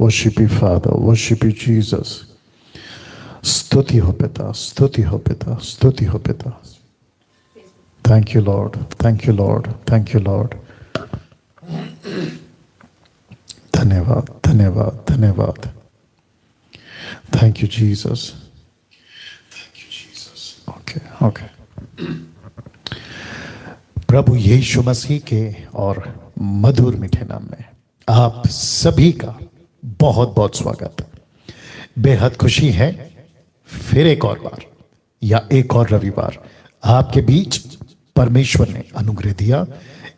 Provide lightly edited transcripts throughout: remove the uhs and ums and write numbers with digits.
Worship you, Father. Worship you, Jesus. स्तुति हो पिता, स्तुति हो पिता, स्तुति हो पिता. Thank you, Lord. Thank you, Lord. Thank you, Lord. धन्यवाद, धन्यवाद, धन्यवाद. Thank you, Jesus. Thank you, Jesus. Okay, okay. प्रभु यीशु मसीह के और मधुर मीठे नाम में आप सभी का बहुत बहुत स्वागत. बेहद खुशी है फिर एक और बार या एक और रविवार आपके बीच परमेश्वर ने अनुग्रह दिया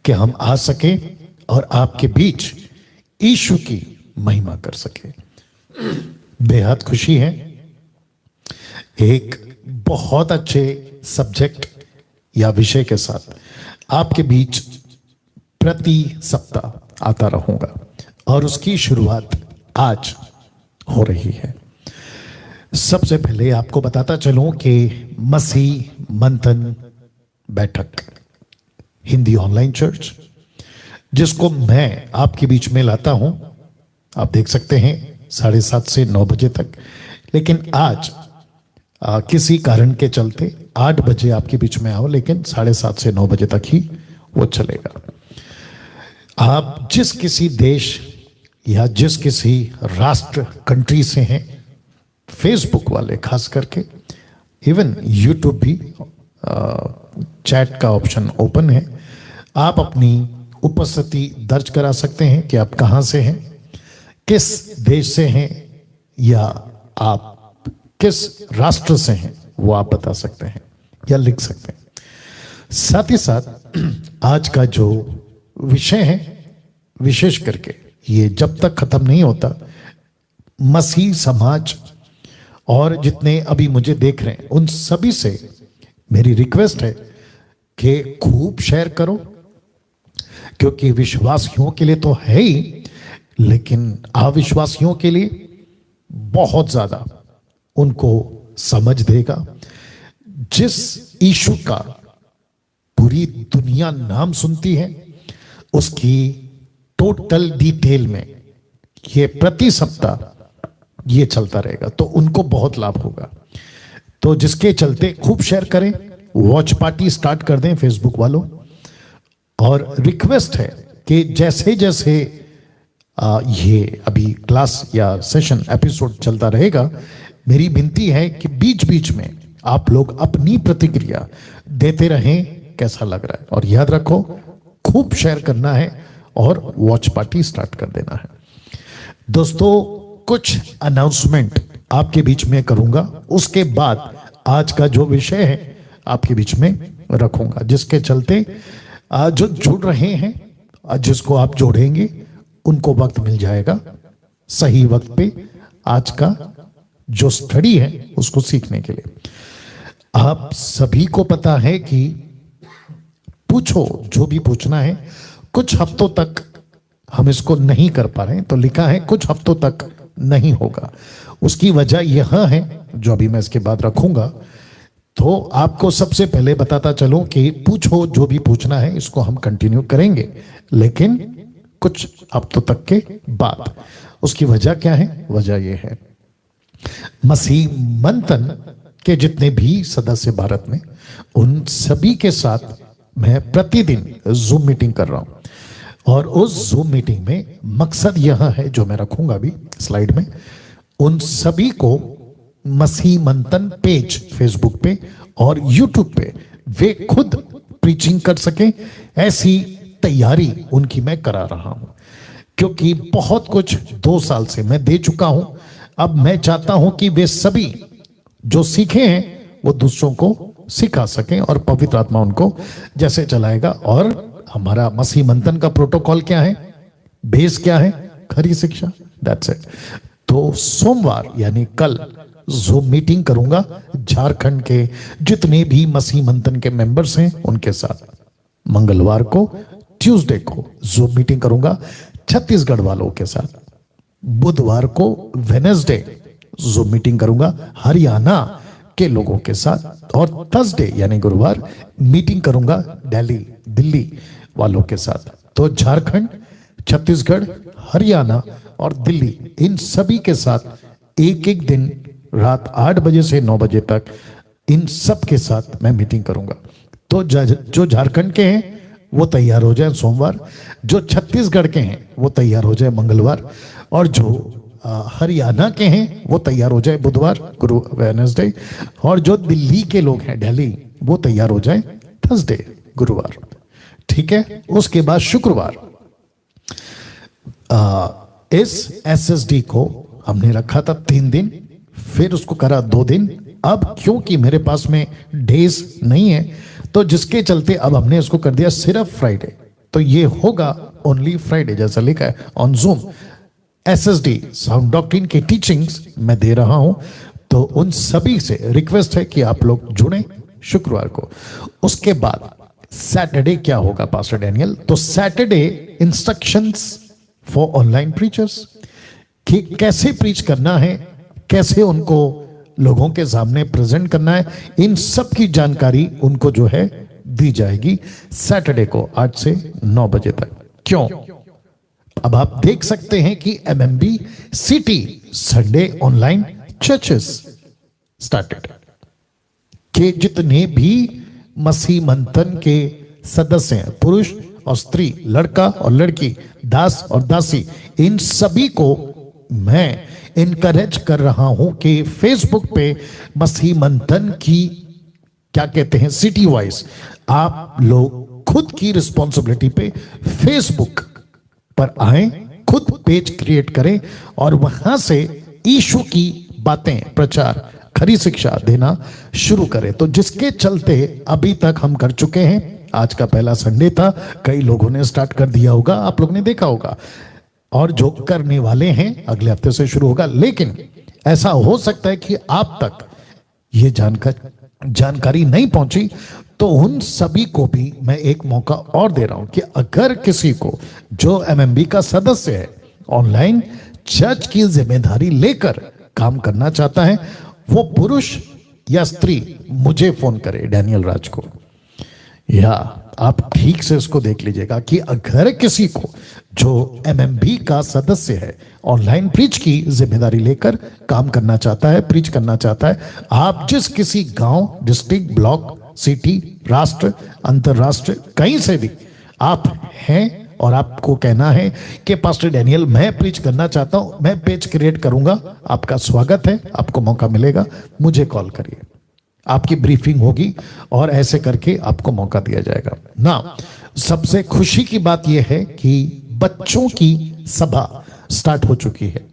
कि हम आ सके और आपके बीच यीशु की महिमा कर सके. बेहद खुशी है. एक बहुत अच्छे सब्जेक्ट या विषय के साथ आपके बीच प्रति सप्ताह आता रहूंगा और उसकी शुरुआत आज हो रही है. सबसे पहले आपको बताता चलूं कि मसीह मंथन बैठक हिंदी ऑनलाइन चर्च जिसको मैं आपके बीच में लाता हूं, आप देख सकते हैं 7:30 से 9 बजे तक, लेकिन आज किसी कारण के चलते 8 बजे आपके बीच में आओ, लेकिन 7:30 से 9 बजे तक ही वो चलेगा. आप जिस किसी देश या जिस किसी राष्ट्र कंट्री से हैं, फेसबुक वाले खास करके, इवन यूट्यूब भी चैट का ऑप्शन ओपन है. आप अपनी उपस्थिति दर्ज करा सकते हैं कि आप कहां से हैं, किस देश से हैं या आप किस राष्ट्र से हैं, वो आप बता सकते हैं या लिख सकते हैं. साथ ही साथ आज का जो विषय है, विशेष करके ये जब तक खत्म नहीं होता, मसीह समाज और जितने अभी मुझे देख रहे हैं उन सभी से मेरी रिक्वेस्ट है कि खूब शेयर करो, क्योंकि विश्वासियों के लिए तो है ही, लेकिन अविश्वासियों के लिए बहुत ज्यादा उनको समझ देगा. जिस यीशु का पूरी दुनिया नाम सुनती है, उसकी टोटल डिटेल में ये प्रति सप्ताह ये चलता रहेगा, तो उनको बहुत लाभ होगा. तो जिसके चलते खूब शेयर करें, वॉच पार्टी स्टार्ट कर दें फेसबुक वालों. और रिक्वेस्ट है कि जैसे जैसे ये अभी क्लास या सेशन एपिसोड चलता रहेगा, मेरी विनती है कि बीच बीच में आप लोग अपनी प्रतिक्रिया देते रहें, कैसा लग रहा है. और याद रखो, खूब शेयर करना है और वॉच पार्टी स्टार्ट कर देना है. दोस्तों, कुछ अनाउंसमेंट आपके बीच में करूंगा, उसके बाद आज का जो विषय है आपके बीच में रखूंगा, जिसके चलते जो जुड़ रहे हैं, जिसको आप जोड़ेंगे उनको वक्त मिल जाएगा सही वक्त पे आज का जो स्टडी है उसको सीखने के लिए. आप सभी को पता है कि पूछो जो भी पूछना है. कुछ हफ्तों तक हम इसको नहीं कर पा रहे हैं, तो लिखा है कुछ हफ्तों तक नहीं होगा. उसकी वजह यह है जो अभी मैं इसके बाद रखूंगा. तो आपको सबसे पहले बताता चलूं कि पूछो जो भी पूछना है, इसको हम कंटिन्यू करेंगे, लेकिन कुछ हफ्तों तक के बाद. उसकी वजह क्या है? वजह यह है, मसीह मंथन के जितने भी सदस्य भारत में, उन सभी के साथ मैं प्रतिदिन जूम मीटिंग कर रहा हूं. और उस जूम मीटिंग में मकसद यह है, जो मैं रखूंगा अभी स्लाइड में, उन सभी को मसीह मंथन पेज फेसबुक पे और यूट्यूब पे वे खुद प्रीचिंग कर सकें, ऐसी तैयारी उनकी मैं करा रहा हूं. क्योंकि बहुत कुछ 2 साल से मैं दे चुका हूं. अब मैं चाहता हूं कि वे सभी जो सीखे हैं वो दूसरों को सिखा सकें, और पवित्र आत्मा उनको जैसे चलाएगा. और हमारा मसीह मंथन का प्रोटोकॉल क्या है, बेस क्या है? खरी शिक्षा. That's it. तो सोमवार यानी कल जूम मीटिंग करूंगा झारखंड के जितने भी मसीह मंथन के मेंबर्स हैं उनके साथ. मंगलवार को, ट्यूसडे को जूम मीटिंग करूंगा छत्तीसगढ़ वालों के साथ. बुधवार को, वेडनेसडे जूम मीटिंग करूंगा हरियाणा के लोगों के साथ. और थर्सडे यानी गुरुवार मीटिंग करूंगा दिल्ली वालों के साथ. तो झारखंड, छत्तीसगढ़, हरियाणा और दिल्ली, इन सभी के साथ एक एक दिन रात 8 बजे से 9 बजे तक इन सब के साथ मैं मीटिंग करूंगा। तो जो झारखंड के हैं वो तैयार हो जाए सोमवार, जो छत्तीसगढ़ के हैं वो तैयार हो जाए मंगलवार, और जो हरियाणा के हैं वो तैयार हो जाए बुधवार, गुरु वेडनेसडे, और जो दिल्ली के लोग हैं दिल्ली, वो तैयार हो जाए थर्सडे, गुरुवार। ठीक है। उसके बाद शुक्रवार इस एसएसडी को हमने रखा था 3 दिन, फिर उसको करा 2 दिन। अब क्योंकि मेरे पास में डेज नहीं है, तो जिसके चलते अब हमने इसको कर दिया सिर्फ फ्राइडे। तो ये होगा ओनली फ्राइडे, जैसा लिखा है on zoom. SSD sound doctrine की टीचिंग्स मैं दे रहा हूं, तो उन सभी से रिक्वेस्ट है कि आप लोग जुड़ें शुक्रवार को। उसके बाद सैटरडे क्या होगा पास्टर डैनियल? तो Saturday instructions for online preachers, कि कैसे प्रीच करना है, कैसे उनको लोगों के सामने प्रेजेंट करना है, इन सब की जानकारी उनको जो है दी जाएगी सैटरडे को 8 से 9 बजे तक। क्यों? अब आप देख सकते हैं कि MMB city Sunday online churches started, के जितने भी मसीह मंथन के सदस्य हैं, पुरुष और स्त्री, लड़का और लड़की, दास और दासी, इन सभी को मैं इनकरेज कर रहा हूं कि फेसबुक पे मसीह मंथन की क्या कहते हैं सिटी वाइज आप लोग खुद की रिस्पॉन्सिबिलिटी पे फेसबुक पर आए, खुद पेज क्रिएट करें और वहां से यीशु की बातें, प्रचार, खरी शिक्षा देना शुरू करें। तो जिसके चलते अभी तक हम कर चुके हैं, आज का पहला संडे था, कई लोगों ने स्टार्ट कर दिया होगा, आप लोग ने देखा होगा, और जो करने वाले हैं अगले हफ्ते से शुरू होगा। लेकिन ऐसा हो सकता है कि आप तक ये जानकारी नहीं पहुंची, तो उन सभी को भी मैं एक मौका और दे रहा हूं कि अगर किसी को जो एमएमबी का सदस्य है ऑनलाइन चर्च की जिम्मेदारी लेकर काम करना चाहता है, वो पुरुष या स्त्री मुझे फोन करे, डैनियल राज को, या आप ठीक से इसको देख लीजिएगा कि अगर किसी को जो एमएमबी का सदस्य है ऑनलाइन प्रीच की जिम्मेदारी लेकर काम करना चाहता है, प्रीच करना चाहता है, आप जिस किसी गांव, डिस्ट्रिक्ट, ब्लॉक, सिटी, राष्ट्र, अंतरराष्ट्र, कहीं से भी आप हैं और आपको कहना है कि पास्टर डैनियल मैं प्रीच करना चाहता हूं, मैं पेज क्रिएट करूंगा, आपका स्वागत है, आपको मौका मिलेगा, मुझे कॉल करिए, आपकी ब्रीफिंग होगी और ऐसे करके आपको मौका दिया जाएगा ना। सबसे खुशी की बात यह है कि बच्चों की सभा स्टार्ट हो चुकी है।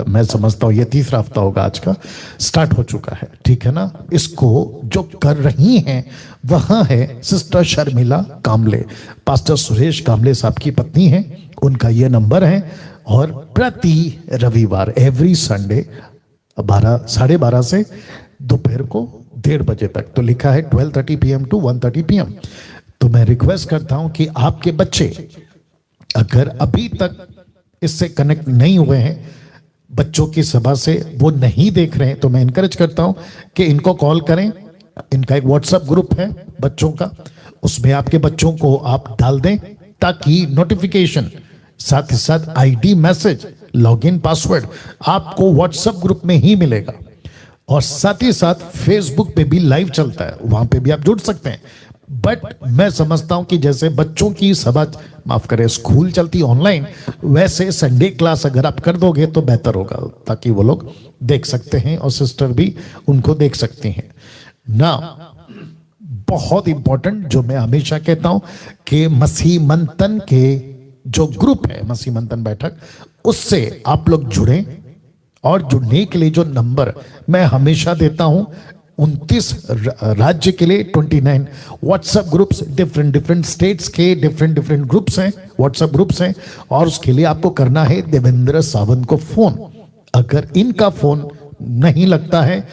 मैं समझता हूं ये 3रा हफ्ता होगा आज का, स्टार्ट हो चुका है, ठीक है ना। इसको जो कर रही हैं वहां है सिस्टर शर्मिला कामले, पास्टर सुरेश कामले साहब की पत्नी है, उनका ये नंबर है। और प्रति रविवार एवरी संडे 12:30 से दोपहर को 1:30 बजे तक, तो लिखा है 12:30 PM to 1:30 PM। तो मैं रिक्वेस्ट करता हूं कि आपके बच्चे अगर अभी तक इससे कनेक्ट नहीं हुए हैं, बच्चों की सभा से वो नहीं देख रहे हैं, तो मैं इनकरेज करता हूं कि इनको कॉल करें। इनका एक व्हाट्सएप ग्रुप है बच्चों का, उसमें आपके बच्चों को आप डाल दें ताकि नोटिफिकेशन, साथ ही साथ आईडी, मैसेज, लॉगिन, पासवर्ड आपको व्हाट्सएप ग्रुप में ही मिलेगा। और साथ ही साथ फेसबुक पे भी लाइव चलता है, वहां पे भी आप जुड़ सकते हैं। बट मैं समझता हूं कि जैसे बच्चों की सभा, माफ करें, स्कूल चलती ऑनलाइन, वैसे संडे क्लास अगर आप कर दोगे तो बेहतर होगा, ताकि वो लोग देख सकते हैं और सिस्टर भी उनको देख सकती हैं ना। बहुत इंपॉर्टेंट जो मैं हमेशा कहता हूं कि मसीह मंथन के जो ग्रुप है, मसीह मंथन बैठक, उससे आप लोग जुड़ें। और जुड़ने के लिए जो नंबर मैं हमेशा देता हूं, 29 राज्य के लिए 29 व्हाट्सएप ग्रुप्स, डिफरेंट स्टेट्स के डिफरेंट ग्रुप्स हैं, व्हाट्सएप ग्रुप्स हैं। और उसके लिए आपको करना है देवेंद्र सावंत को फोन। अगर इनका फोन नहीं लगता है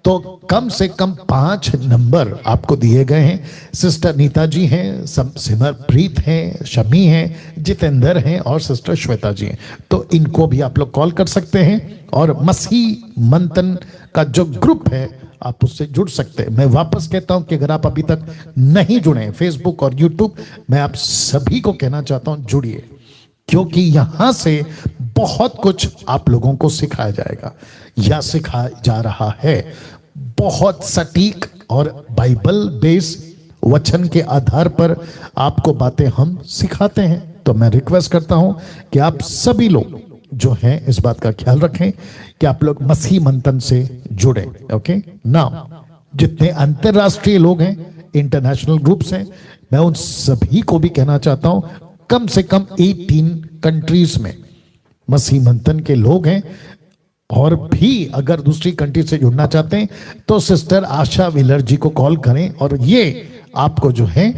तो कम से कम 5 नंबर आपको दिए गए हैं। सिस्टर नीता जी हैं, सिमरप्रीत हैं, शमी हैं, जितेंद्र हैं और सिस्टर श्वेता जी हैं। तो इनको भी आप लोग कॉल कर सकते हैं और मसीह मंथन का जो ग्रुप है आप उससे जुड़ सकते हैं। मैं वापस कहता हूं कि अगर आप अभी तक नहीं जुड़े हैं फेसबुक और यूट्यूब, मैं आप सभी को कहना चाहता हूं जुड़िए, क्योंकि यहां से बहुत कुछ आप लोगों को सिखाया जाएगा या सिखाया जा रहा है। बहुत सटीक और बाइबल बेस वचन के आधार पर आपको बातें हम सिखाते हैं। तो मैं रिक्वेस्ट करता हूं कि आप सभी लोग जो हैं इस बात का ख्याल रखें कि आप लोग मसीह मंथन से जुड़े। ओके ना, जितने अंतरराष्ट्रीय लोग हैं, इंटरनेशनल ग्रुप्स हैं, मैं उन सभी को भी कहना चाहता हूं कम से कम 18 कंट्रीज में मसीह मंथन के लोग हैं। और भी अगर दूसरी कंट्री से जुड़ना चाहते हैं तो सिस्टर आशा व्हीलर जी को कॉल करें और ये आपको जो है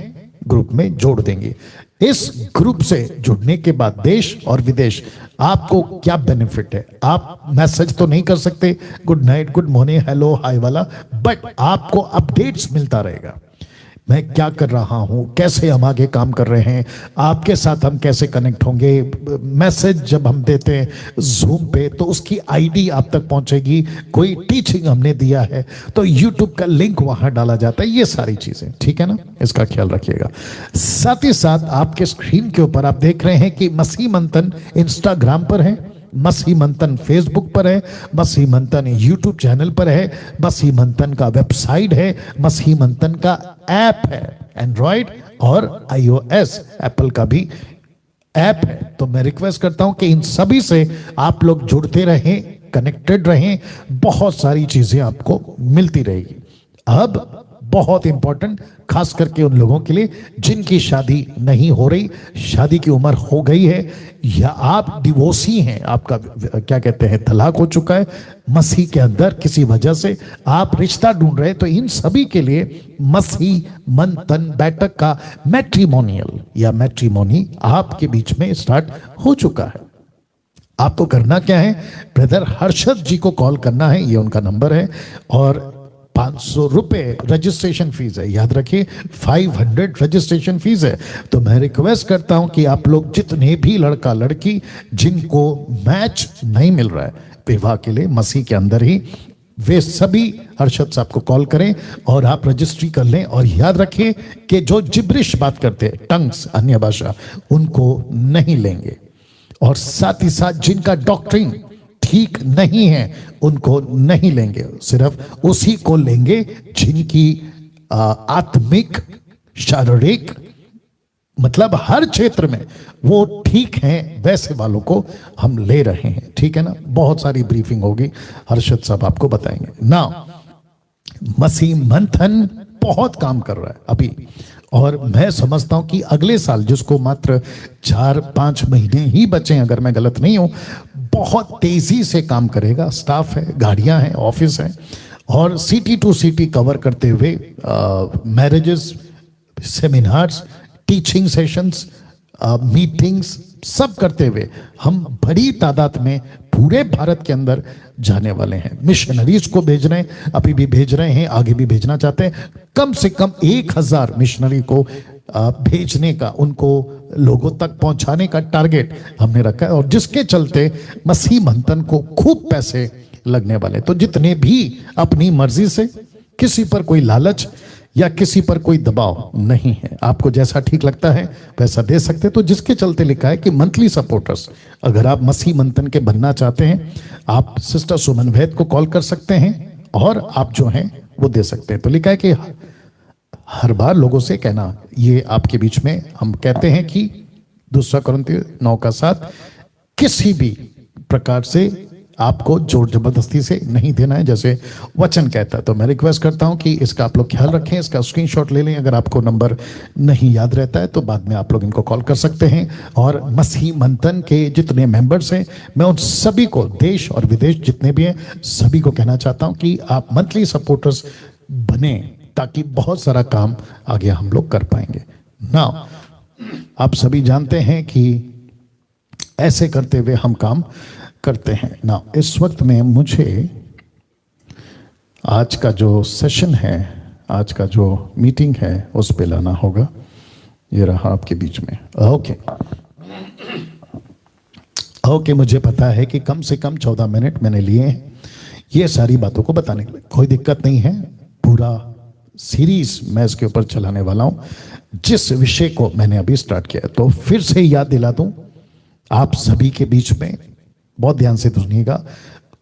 ग्रुप में जोड़ देंगे। इस ग्रुप से जुड़ने के बाद देश और विदेश आपको क्या बेनिफिट है। आप मैसेज तो नहीं कर सकते good night, good morning, hello, hi वाला, बट आपको अपडेट्स मिलता रहेगा। मैं क्या कर रहा हूं, कैसे हम आगे काम कर रहे हैं, आपके साथ हम कैसे कनेक्ट होंगे। मैसेज जब हम देते हैं जूम पे तो उसकी आईडी आप तक पहुंचेगी। कोई टीचिंग हमने दिया है तो यूट्यूब का लिंक वहां डाला जाता है। ये सारी चीजें, ठीक है ना, इसका ख्याल रखिएगा। साथ ही साथ आपके स्क्रीन के ऊपर आप देख रहे हैं कि मसीह मंथन इंस्टाग्राम पर है, मसीह मंथन फेसबुक पर है, मसीह मंथन यूट्यूब चैनल पर है, मसीह मंथन का वेबसाइट है, मसीह मंथन का ऐप है, एंड्रॉइड और iOS एप्पल का भी ऐप है। तो मैं रिक्वेस्ट करता हूं कि इन सभी से आप लोग जुड़ते रहें, कनेक्टेड रहें, बहुत सारी चीजें आपको मिलती रहेगी। अब बहुत इंपॉर्टेंट, खास करके उन लोगों के लिए जिनकी शादी नहीं हो रही, शादी की उम्र हो गई है, या आप डिवोर्सी हैं, आपका क्या कहते हैं तलाक हो चुका है मसीह के अंदर, किसी वजह से आप रिश्ता ढूंढ रहे हैं, तो इन सभी के लिए मसीह मंथन बैठक का मैट्रिमोनियल या मैट्रिमोनी आपके बीच में स्टार्ट हो चुका है। आपको करना क्या है, ब्रदर हर्षद जी को कॉल करना है, ये उनका नंबर है, और 500 रुपए रजिस्ट्रेशन फीस है। याद रखिए 500 रजिस्ट्रेशन फीस है। तो मैं रिक्वेस्ट करता हूं कि आप लोग जितने भी लड़का लड़की जिनको मैच नहीं मिल रहा है विवाह के लिए मसीह के अंदर ही, वे सभी हर्षद साहब को कॉल करें और आप रजिस्ट्री कर लें। और याद रखिए कि जो जिब्रिश बात करते हैं, टंग्स, अन्य भाषा, उनको नहीं लेंगे। और साथ ही साथ जिनका डॉक्ट्रिन ठीक नहीं है उनको नहीं लेंगे, सिर्फ उसी को लेंगे जिनकी आत्मिक, शारीरिक, मतलब हर क्षेत्र में वो ठीक हैं, वैसे वालों को हम ले रहे हैं। ठीक है ना, बहुत सारी ब्रीफिंग होगी, हर्षद साहब आपको बताएंगे ना। मसीह मंथन बहुत काम कर रहा है अभी, और मैं समझता हूं कि अगले साल, जिसको मात्र 4-5 महीने ही बचे, अगर मैं गलत नहीं हूं, बहुत तेजी से काम करेगा। स्टाफ है, गाड़ियां हैं, ऑफिस है, और सिटी टू सिटी कवर करते हुए marriages, seminars, teaching sessions, meetings सब करते हुए हम बड़ी तादाद में पूरे भारत के अंदर जाने वाले हैं। मिशनरीज को भेज रहे हैं, अभी भी भेज रहे हैं, आगे भी भेजना चाहते हैं। कम से कम 1000 मिशनरी को भेजने का, उनको लोगों तक पहुंचाने का टारगेट हमने रखा है, और जिसके चलते मसीह मंथन को खूब पैसे लगने वाले। तो जितने भी अपनी मर्जी से, किसी पर कोई लालच या किसी पर कोई दबाव नहीं है, आपको जैसा ठीक लगता है वैसा दे सकते। तो जिसके चलते लिखा है कि मंथली सपोर्टर्स, अगर आप मसीह मंथन के बनना चाहते हैं, आप सिस्टर सुमन वैद को कॉल कर सकते हैं और आप जो हैं वो दे सकते हैं। तो लिखा है कि हर बार लोगों से कहना, ये आपके बीच में हम कहते हैं कि 2 कुरिन्थियों 9:7 किसी भी प्रकार से आपको जोर जबरदस्ती से नहीं देना है, जैसे वचन कहता है। तो मैं रिक्वेस्ट करता हूं कि इसका आप लोग ख्याल रखें, इसका स्क्रीनशॉट ले लें। अगर आपको नंबर नहीं याद रहता है तो बाद में आप लोग इनको कॉल कर सकते हैं। और मसीह मंथन के जितने मेंबर्स हैं, मैं उन सभी को, देश और विदेश जितने भी हैं, सभी को कहना चाहता हूं कि आप मंथली सपोर्टर्स बने, ताकि बहुत सारा काम आगे हम लोग कर पाएंगे ना। आप सभी जानते हैं कि ऐसे करते हुए हम काम करते हैं ना। इस वक्त में मुझे आज का जो सेशन है, आज का जो मीटिंग है, उस पे लाना होगा। ये रहा आपके बीच में। ओके, मुझे पता है कि कम से कम 14 मिनट मैंने लिए हैं ये सारी बातों को बताने के लिए। कोई दिक्कत नहीं है, पूरा सीरीज मैं इसके ऊपर चलाने वाला हूं, जिस विषय को मैंने अभी स्टार्ट किया। तो फिर से याद दिला दूं, आप सभी के बीच में बहुत ध्यान से सुनिएगा,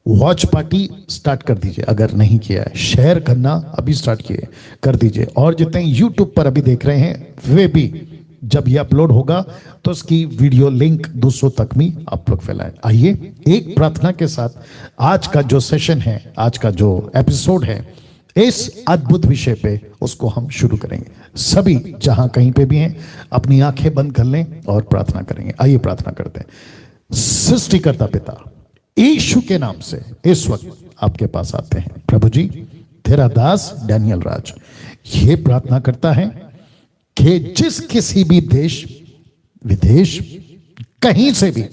वॉच पार्टी स्टार्ट कर दीजिए अगर नहीं किया है, शेयर करना अभी स्टार्ट किए कर दीजिए, और जितने यूट्यूब पर अभी देख रहे हैं वे भी जब ये अपलोड होगा तो उसकी वीडियो लिंक दूसरों तक भी आप लोग फैलाएं। आइए एक प्रार्थना के साथ आज का जो सेशन है, आज का जो एपिसोड है, इस अद्भुत विषय पे उसको हम शुरू करेंगे। सभी जहां कहीं पे भी हैं अपनी आंखें बंद कर लें और प्रार्थना करेंगे। आइए प्रार्थना करते हैं। सृष्टिकर्ता पिता यीशु के नाम से इस वक्त आपके पास आते हैं। प्रभु जी, तेरा दास डैनियल राज ये प्रार्थना करता है कि जिस किसी भी देश विदेश कहीं से भी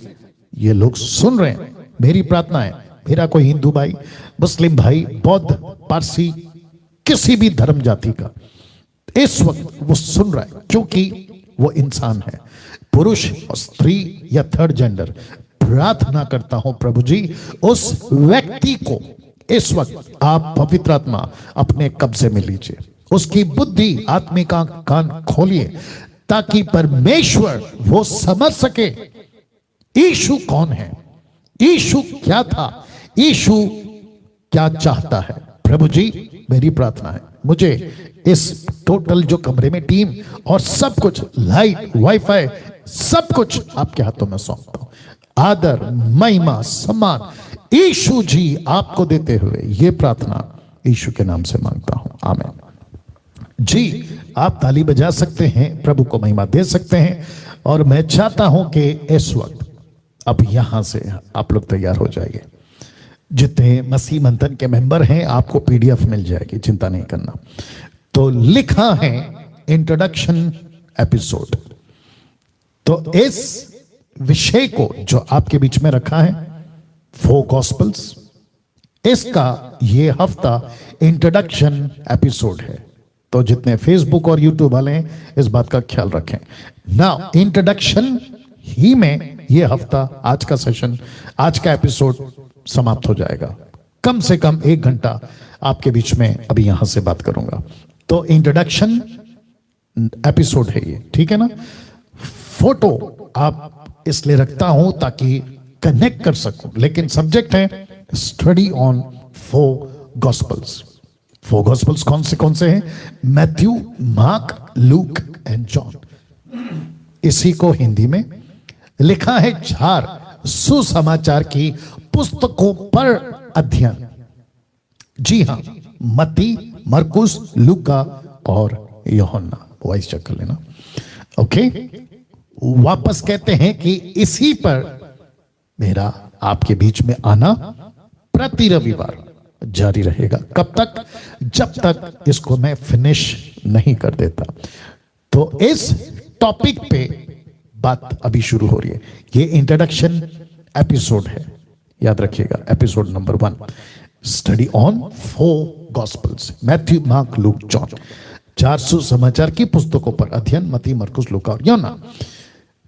ये लोग सुन रहे हैं, मेरी प्रार्थना है, मेरा कोई हिंदू भाई, मुस्लिम भाई, बौद्ध, पारसी, किसी भी धर्म जाति का इस वक्त वो सुन रहा है, क्योंकि वो इंसान है, पुरुष और स्त्री या थर्ड जेंडर। प्रार्थना करता हूं प्रभु जी, उस व्यक्ति को इस वक्त आप पवित्र आत्मा अपने कब्जे में लीजिए, उसकी बुद्धि आत्मिक कान खोलिए ताकि परमेश्वर वो समझ सके यीशु कौन है, यीशु क्या था, यीशु क्या चाहता है। प्रभु जी मेरी प्रार्थना है, मुझे इस टोटल जो कमरे में टीम और सब कुछ, लाइट, वाईफाई, सब कुछ आपके हाथों में सौंपता हूं। आदर, महिमा, सम्मान यीशु जी आपको देते हुए ये प्रार्थना यीशु के नाम से मांगता हूं, आमीन। जी आप ताली बजा सकते हैं, प्रभु को महिमा दे सकते हैं, और मैं चाहता हूं कि इस वक्त अब यहां से आप लोग तैयार हो जाइए। जितने मसीह मंथन के मेंबर हैं आपको पीडीएफ मिल जाएगी, चिंता नहीं करना। तो लिखा है इंट्रोडक्शन एपिसोड, तो इस विषय को जो आपके बीच में रखा है 4 गॉस्पेल्स, इसका ये हफ्ता इंट्रोडक्शन एपिसोड है। तो जितने फेसबुक और यूट्यूब वाले हैं इस बात का ख्याल रखें ना, इंट्रोडक्शन ही में ये हफ्ता, आज का सेशन, आज का एपिसोड समाप्त हो जाएगा। कम से कम 1 घंटा आपके बीच में अभी यहां से बात करूंगा। तो इंट्रोडक्शन एपिसोड है ये, ठीक है ना। फोटो आप इसलिए रखता हूं ताकि कनेक्ट कर सकूं, लेकिन सब्जेक्ट है स्टडी ऑन 4 गॉस्पेल्स। 4 गॉस्पेल्स कौन से हैं? Matthew, Mark, look and John. इसी को हिंदी में लिखा है 4 सुसमाचार की पुस्तकों पर अध्ययन। जी हां, मत्ती, मरकुस, लूका और यूहन्ना। वॉइस चेक कर लेना, ओके। वापस कहते हैं कि इसी पर मेरा आपके बीच में आना प्रति रविवार जारी रहेगा। कब तक? जब तक इसको मैं फिनिश नहीं कर देता। तो इस टॉपिक पे बात अभी शुरू हो रही है। ये इंट्रोडक्शन एपिसोड है, याद रखिएगा, episode number 1, study on 4 gospels, Matthew, Mark, Luke, John. 4 सुसमाचार की पुस्तकों पर अध्ययन, मत्ती, मरकुस, लूका और यूहन्ना।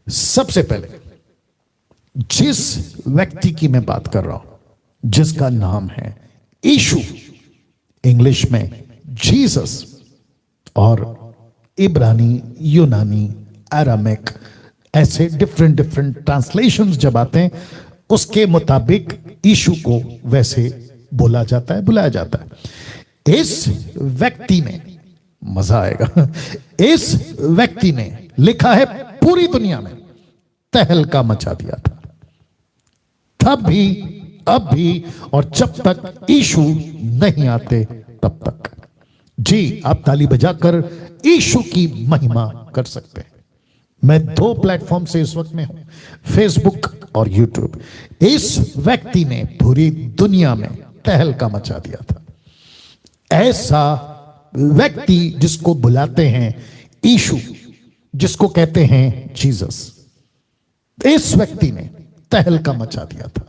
सबसे पहले जिस व्यक्ति की मैं बात कर रहा हूं, जिसका नाम है यीशु, इंग्लिश में जीसस, और इब्रानी, यूनानी, अरामिक, ऐसे डिफरेंट ट्रांसलेशंस जब आते हैं उसके मुताबिक यीशु को वैसे बोला जाता है, बुलाया जाता है। इस व्यक्ति ने, मजा आएगा, इस व्यक्ति ने लिखा है पूरी दुनिया में तहलका मचा दिया था, तब भी, अब भी, और जब तक यीशु नहीं आते तब तक। जी आप ताली बजाकर यीशु की महिमा कर सकते हैं। मैं 2 प्लेटफॉर्म से इस वक्त में हूं, फेसबुक और यूट्यूब। इस व्यक्ति ने पूरी दुनिया में तहलका मचा दिया था। ऐसा व्यक्ति जिसको बुलाते हैं यीशु, जिसको कहते हैं जीसस, इस व्यक्ति ने तहलका मचा दिया था।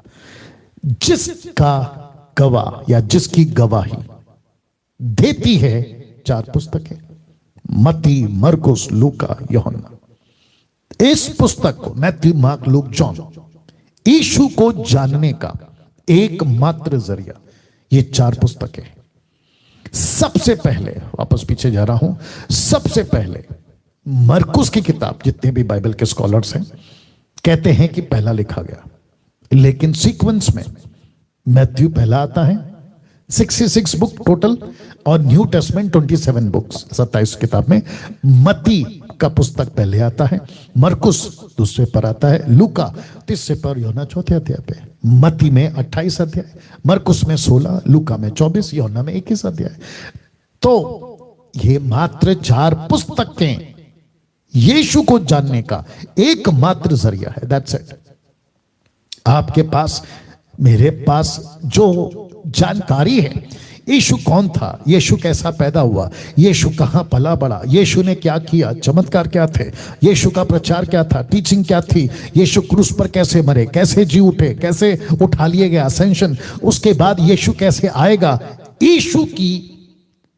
जिसका गवाह या जिसकी गवाही देती है 4 पुस्तकें, मत्ती, मरकुस, लूका, यूहन्ना। इस पुस्तक को, मैथ्यू, मार्क, लूक, जॉन, यीशु को जानने का एकमात्र जरिया ये 4 पुस्तकें। सबसे पहले, वापस पीछे जा रहा हूं, सबसे पहले मरकुस की किताब, जितने भी बाइबल के स्कॉलर्स हैं कहते हैं कि पहला लिखा गया, लेकिन सीक्वेंस में मैथ्यू पहला आता है, 66 बुक टोटल, और न्यू टेस्टमेंट 27 बुक्स, 27 किताब में मत्ती का पुस्तक पहले आता है, मरकुस दूसरे पर आता है, लूका तीसरे पर, यूहन्ना चौथे अध्याय पे, मत्ती में 28 अध्याय, मरकुस में 16, लूका में 24, यूहन्ना में 21 अध्याय। तो ये मात्र 4 पुस्तकें यीशु को जानने का एकमात्र जरिया है। That's it. आपके पास, मेरे पास जो जानकारी है, यीशु कौन था, यीशु कैसा पैदा हुआ, यीशु कहां पला बड़ा, यीशु ने क्या किया, चमत्कार क्या थे, यीशु का प्रचार क्या था, टीचिंग क्या थी, यीशु क्रूस पर कैसे मरे, कैसे जी उठे, कैसे उठा लिए गए, असेंशन, उसके बाद यीशु कैसे आएगा, यीशु की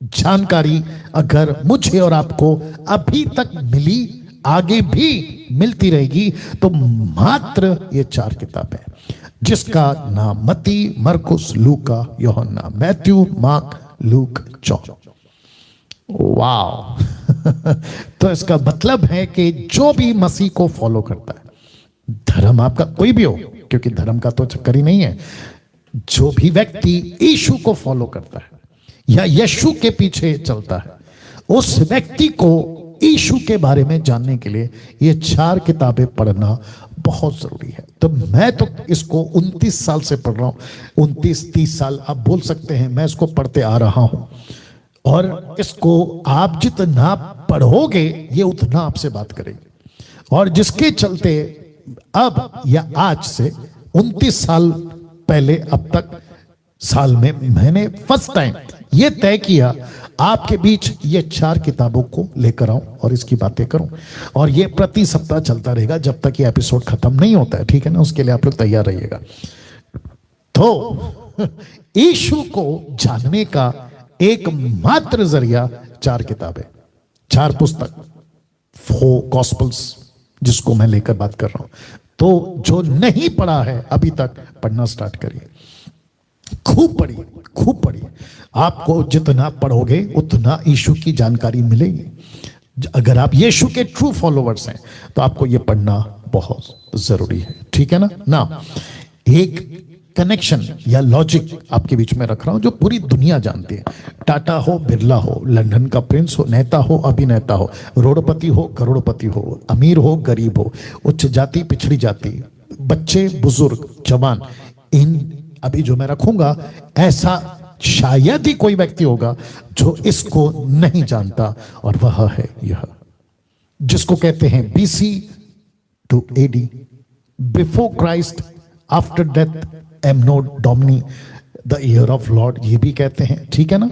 जानकारी अगर मुझे और आपको अभी तक मिली, आगे भी मिलती रहेगी, तो मात्र ये 4 किताबें, जिसका नाम मत्ती, मरकुस, लूका, यूहन्ना, मैथ्यू, मार्क, लूक, जॉन। वाह। तो इसका मतलब है कि जो भी मसीह को फॉलो करता है, धर्म आपका कोई भी हो, क्योंकि धर्म का तो चक्कर ही नहीं है, जो भी व्यक्ति यीशु को फॉलो करता है या यीशु के पीछे चलता है, उस व्यक्ति को यीशु के बारे में जानने के लिए ये 4 किताबें पढ़ना बहुत जरूरी है। तो मैं तो इसको 29 साल से पढ़ रहा हूं, 29-30 साल आप बोल सकते हैं, मैं इसको पढ़ते आ रहा हूं, और इसको आप जितना पढ़ोगे ये उतना आपसे बात करेगी। और जिसके चलते अब या आज से 29 साल पहले अब तक साल में मैंने फर्स्ट टाइम ये तय किया आपके बीच ये 4 किताबों को लेकर आऊं और इसकी बातें करूं, और ये प्रति सप्ताह चलता रहेगा जब तक ये एपिसोड खत्म नहीं होता है, ठीक है ना? उसके लिए आप लोग तैयार रहिएगा। तो यीशु को जानने का एकमात्र जरिया 4 किताबें, 4 पुस्तक, 4 गॉस्पेल्स, जिसको मैं लेकर बात कर रहा हूं। तो जो नहीं पढ़ा है अभी तक, पढ़ना स्टार्ट करिए, खूब पढ़िए, खूब पढ़िए। आपको जितना पढ़ोगे उतना यीशु की जानकारी मिलेगी। अगर आप यीशु के ट्रू फॉलोवर्स हैं तो आपको यह पढ़ना बहुत जरूरी है, ठीक है ना? एक कनेक्शन या लॉजिक आपके बीच में रख रहा हूं जो पूरी दुनिया जानती है। टाटा हो, बिरला हो, लंदन का प्रिंस हो, नेता हो, अभिनेता हो, रोडपति हो, करोड़पति हो, अमीर हो, गरीब हो, उच्च जाति, पिछड़ी जाति, बच्चे, बुजुर्ग, जवान, इन अभी जो मैं रखूंगा, ऐसा शायद ही कोई व्यक्ति होगा जो इसको नहीं जानता, और वह है यह, जिसको कहते हैं BC to AD, before Christ, after death, anno Domini, the year of lord, ये भी कहते हैं, ठीक है ना?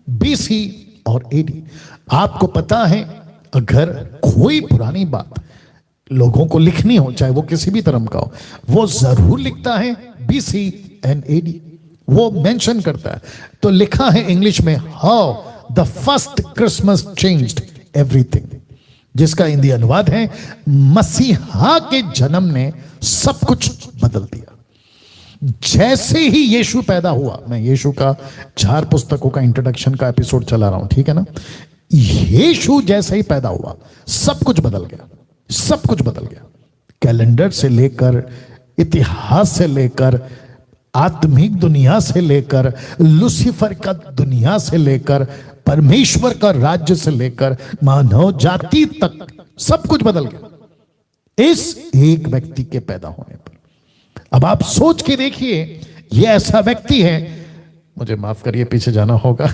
BC और AD। आपको पता है, अगर कोई पुरानी बात लोगों को लिखनी हो, चाहे वो किसी भी धर्म का हो, वो जरूर लिखता है BC and AD, वो मेंशन करता है। तो लिखा है इंग्लिश में, how the first Christmas changed everything, जिसका हिंदी अनुवाद है, मसीहा के जन्म ने सब कुछ बदल दिया। जैसे ही यीशु पैदा हुआ, मैं यीशु का 4 पुस्तकों का इंट्रोडक्शन का एपिसोड चला रहा हूं, ठीक है ना? यीशु जैसे ही पैदा हुआ, सब कुछ बदल गया, सब कुछ बदल गया। कैलेंडर से लेकर, इतिहास से लेकर, आत्मिक दुनिया से लेकर, लूसीफर का दुनिया से लेकर, परमेश्वर का राज्य से लेकर, मानव जाति तक सब कुछ बदल गया इस एक व्यक्ति के पैदा होने पर। अब आप सोच के देखिए, ये ऐसा व्यक्ति है, मुझे माफ करिए पीछे जाना होगा,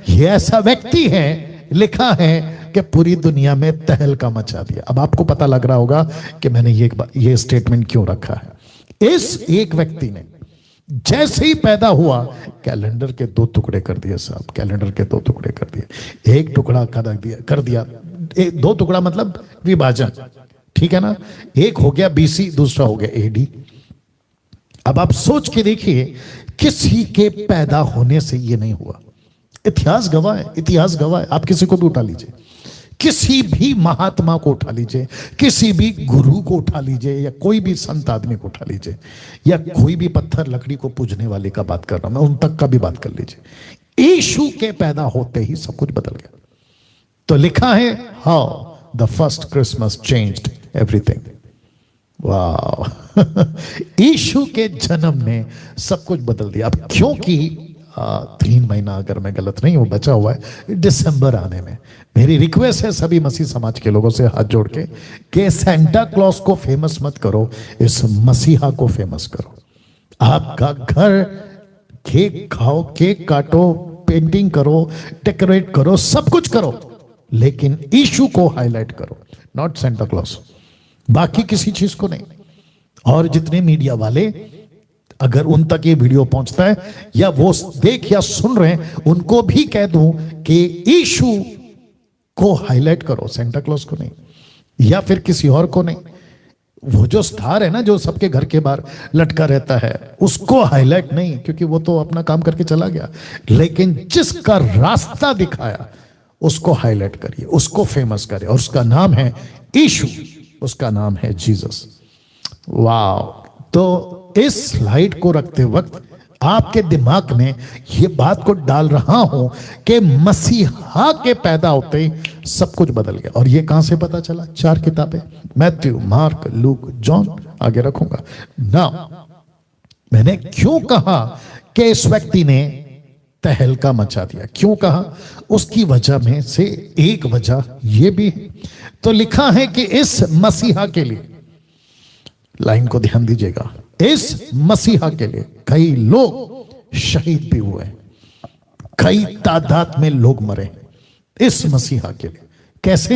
ये ऐसा व्यक्ति है, लिखा है कि पूरी दुनिया में तहलका मचा दिया। अब आपको पता लग रहा होगा कि मैंने ये स्टेटमेंट क्यों रखा है। इस एक व्यक्ति ने जैसे ही पैदा हुआ, कैलेंडर के 2 टुकड़े कर दिए साहब, कैलेंडर के 2 टुकड़े कर दिए। एक टुकड़ा कर दिया 2 टुकड़ा मतलब विभाजन, ठीक है ना? एक हो गया BC, दूसरा हो गया AD। अब आप सोच के देखिए, किसी के पैदा होने से ये नहीं हुआ। इतिहास गवाह है, इतिहास गवाह है। आप किसी को भी उठा लीजिए, किसी भी महात्मा को उठा लीजिए, किसी भी गुरु को उठा लीजिए, या कोई भी संत आदमी को उठा लीजिए, या कोई भी पत्थर लकड़ी को पूजने वाले का बात कर रहा हूं मैं, उन तक का भी बात कर लीजिए। यीशु के पैदा होते ही सब कुछ बदल गया। तो लिखा है, how the first Christmas changed everything. वाह यीशु के जन्म ने सब कुछ बदल दिया। अब क्योंकि 3 महीना अगर मैं गलत नहीं हूं बचा हुआ है दिसंबर आने में, मेरी रिक्वेस्ट है सभी मसीह समाज के लोगों से हाथ जोड़ के कि सेंटा क्लॉज को फेमस मत करो, इस मसीहा को फेमस करो। आपका घर केक खाओ, केक काटो, पेंटिंग करो, डेकोरेट करो, सब कुछ करो, लेकिन यीशु को हाईलाइट करो, नॉट सेंटा क्लॉज, बाकी किसी चीज को नहीं। और जितने मीडिया वाले अगर उन तक ये वीडियो पहुंचता है या वो देख या सुन रहे हैं, उनको भी कह दूं कि यीशु को हाईलाइट करो, सेंटा क्लॉज को नहीं, या फिर किसी और को नहीं। वो जो स्टार है ना, जो सबके घर के बाहर लटका रहता है, उसको हाईलाइट नहीं, क्योंकि वो तो अपना काम करके चला गया, लेकिन जिसका रास्ता दिखाया उसको हाईलाइट करिए, उसको फेमस करिए, और उसका नाम है यीशु, उसका नाम है जीसस। वाह। तो इस स्लाइड को रखते वक्त आपके दिमाग में ये बात को डाल रहा हूं कि मसीहा के पैदा होते ही सब कुछ बदल गया। और ये कहां से पता चला? 4 किताबें, मैथ्यू, मार्क, लूक, जॉन, आगे रखूंगा ना। मैंने क्यों कहा कि इस व्यक्ति ने तहलका मचा दिया, क्यों कहा? उसकी वजह में से एक वजह यह भी है। तो लिखा है कि इस मसीहा के लिए, लाइन को ध्यान दीजिएगा, इस मसीहा के लिए कई लोग शहीद भी हुए, कई तादाद में लोग मरे इस मसीहा के लिए। कैसे?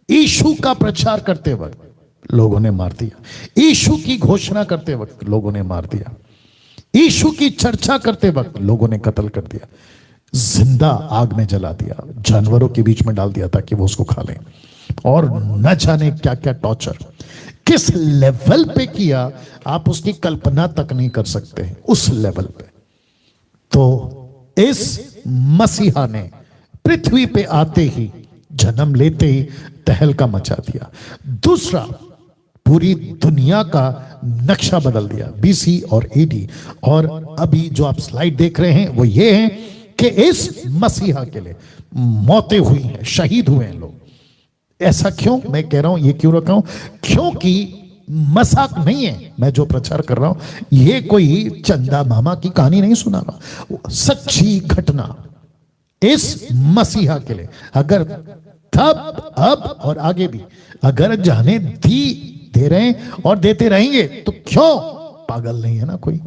यीशु का प्रचार करते वक्त लोगों ने मार दिया, यीशु की घोषणा करते वक्त लोगों ने मार दिया, यीशु की चर्चा करते वक्त लोगों ने कत्ल कर दिया, जिंदा आग में जला दिया, जानवरों के बीच में डाल दिया ताकि वो उसको खा लें, और न जाने क्या क्या टॉर्चर किस लेवल पे किया आप उसकी कल्पना तक नहीं कर सकते हैं, उस लेवल पे। तो इस मसीहा ने पृथ्वी पे आते ही, जन्म लेते ही तहलका मचा दिया। दूसरा, पूरी दुनिया का नक्शा बदल दिया, बीसी और एडी। और अभी जो आप स्लाइड देख रहे हैं वो ये है कि इस मसीहा के लिए मौतें हुई हैं, शहीद हुए हैं लोग। ऐसा क्यों मैं कह रहा हूं, ये क्यों रखा हूं? क्योंकि मजाक नहीं है मैं जो प्रचार कर रहा हूं, ये कोई चंदा मामा की कहानी नहीं सुना रहा, सच्ची घटना। इस मसीहा के लिए अगर तब, अब और आगे भी अगर जाने दे रहे हैं और देते रहेंगे तो क्यों? पागल नहीं है ना कोई।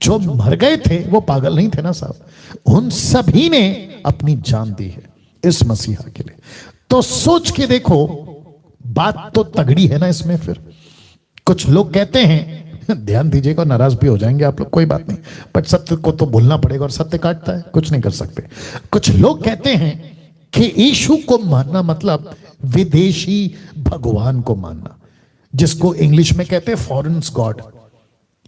जो मर गए थे वो पागल नहीं थे ना साहब, उन सभी ने अपनी जान दी है इस मसीहा के लिए। तो सोच के देखो, बात तो तगड़ी है ना इसमें। फिर कुछ लोग कहते हैं, ध्यान दीजिएगा, नाराज भी हो जाएंगे आप लोग, कोई बात नहीं, पर सत्य को तो बोलना पड़ेगा, और सत्य काटता है, कुछ नहीं कर सकते। कुछ लोग कहते हैं कि यीशु को मानना मतलब विदेशी भगवान को मानना, जिसको इंग्लिश में कहते हैं फॉरेन्स गॉड।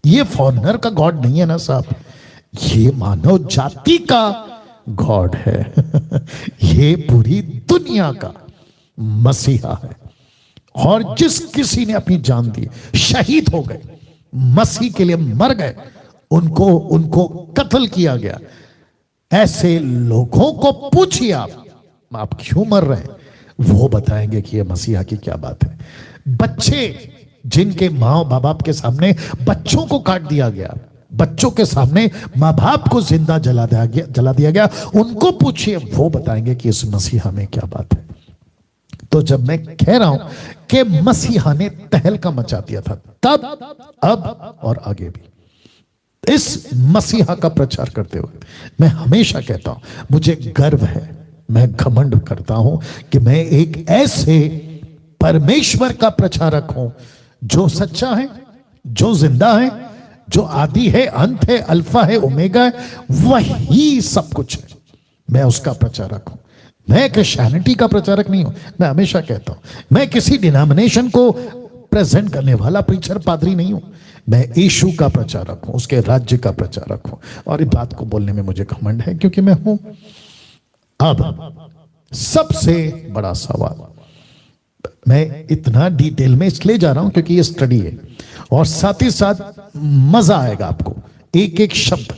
ये फॉरेनर का गॉड नहीं है ना साहब, ये मानव जाति का गॉड है। ये पूरी दुनिया का मसीहा है। और जिस किसी ने अपनी जान दी, शहीद हो गए, मसीह के लिए मर गए, उनको कत्ल किया गया, ऐसे लोगों को पूछिए आप क्यों मर रहे हैं, वो बताएंगे कि ये मसीहा की क्या बात है। बच्चे जिनके माँ बाप के सामने बच्चों को काट दिया गया, बच्चों के सामने माँ बाप को जिंदा जला दिया गया, उनको पूछिए, वो बताएंगे कि इस मसीहा में क्या बात है। तो जब मैं कह रहा हूं कि मसीहा ने तहलका मचा दिया था, तब, अब और आगे भी इस मसीहा का प्रचार करते हुए मैं हमेशा कहता हूं, मुझे गर्व है, मैं घमंड करता हूं कि मैं एक ऐसे परमेश्वर का प्रचारक हूं जो सच्चा है, जो जिंदा है, जो आदि है, अंत है, अल्फा है, ओमेगा है, वही सब कुछ है। मैं उसका प्रचारक हूं। मैं क्रिश्चियनिटी का प्रचारक नहीं हूं। मैं हमेशा कहता हूं, मैं किसी डिनोमिनेशन को प्रेजेंट करने वाला प्रीचर, पादरी नहीं हूं। मैं यीशु का प्रचारक हूं, उसके राज्य का प्रचारक हूं। और इस बात को बोलने में मुझे घमंड है, क्योंकि मैं हूं। अब सबसे बड़ा सवाल, मैं इतना डिटेल में इसलिए जा रहा हूं क्योंकि ये स्टडी है, और साथ ही साथ मजा आएगा आपको, एक एक शब्द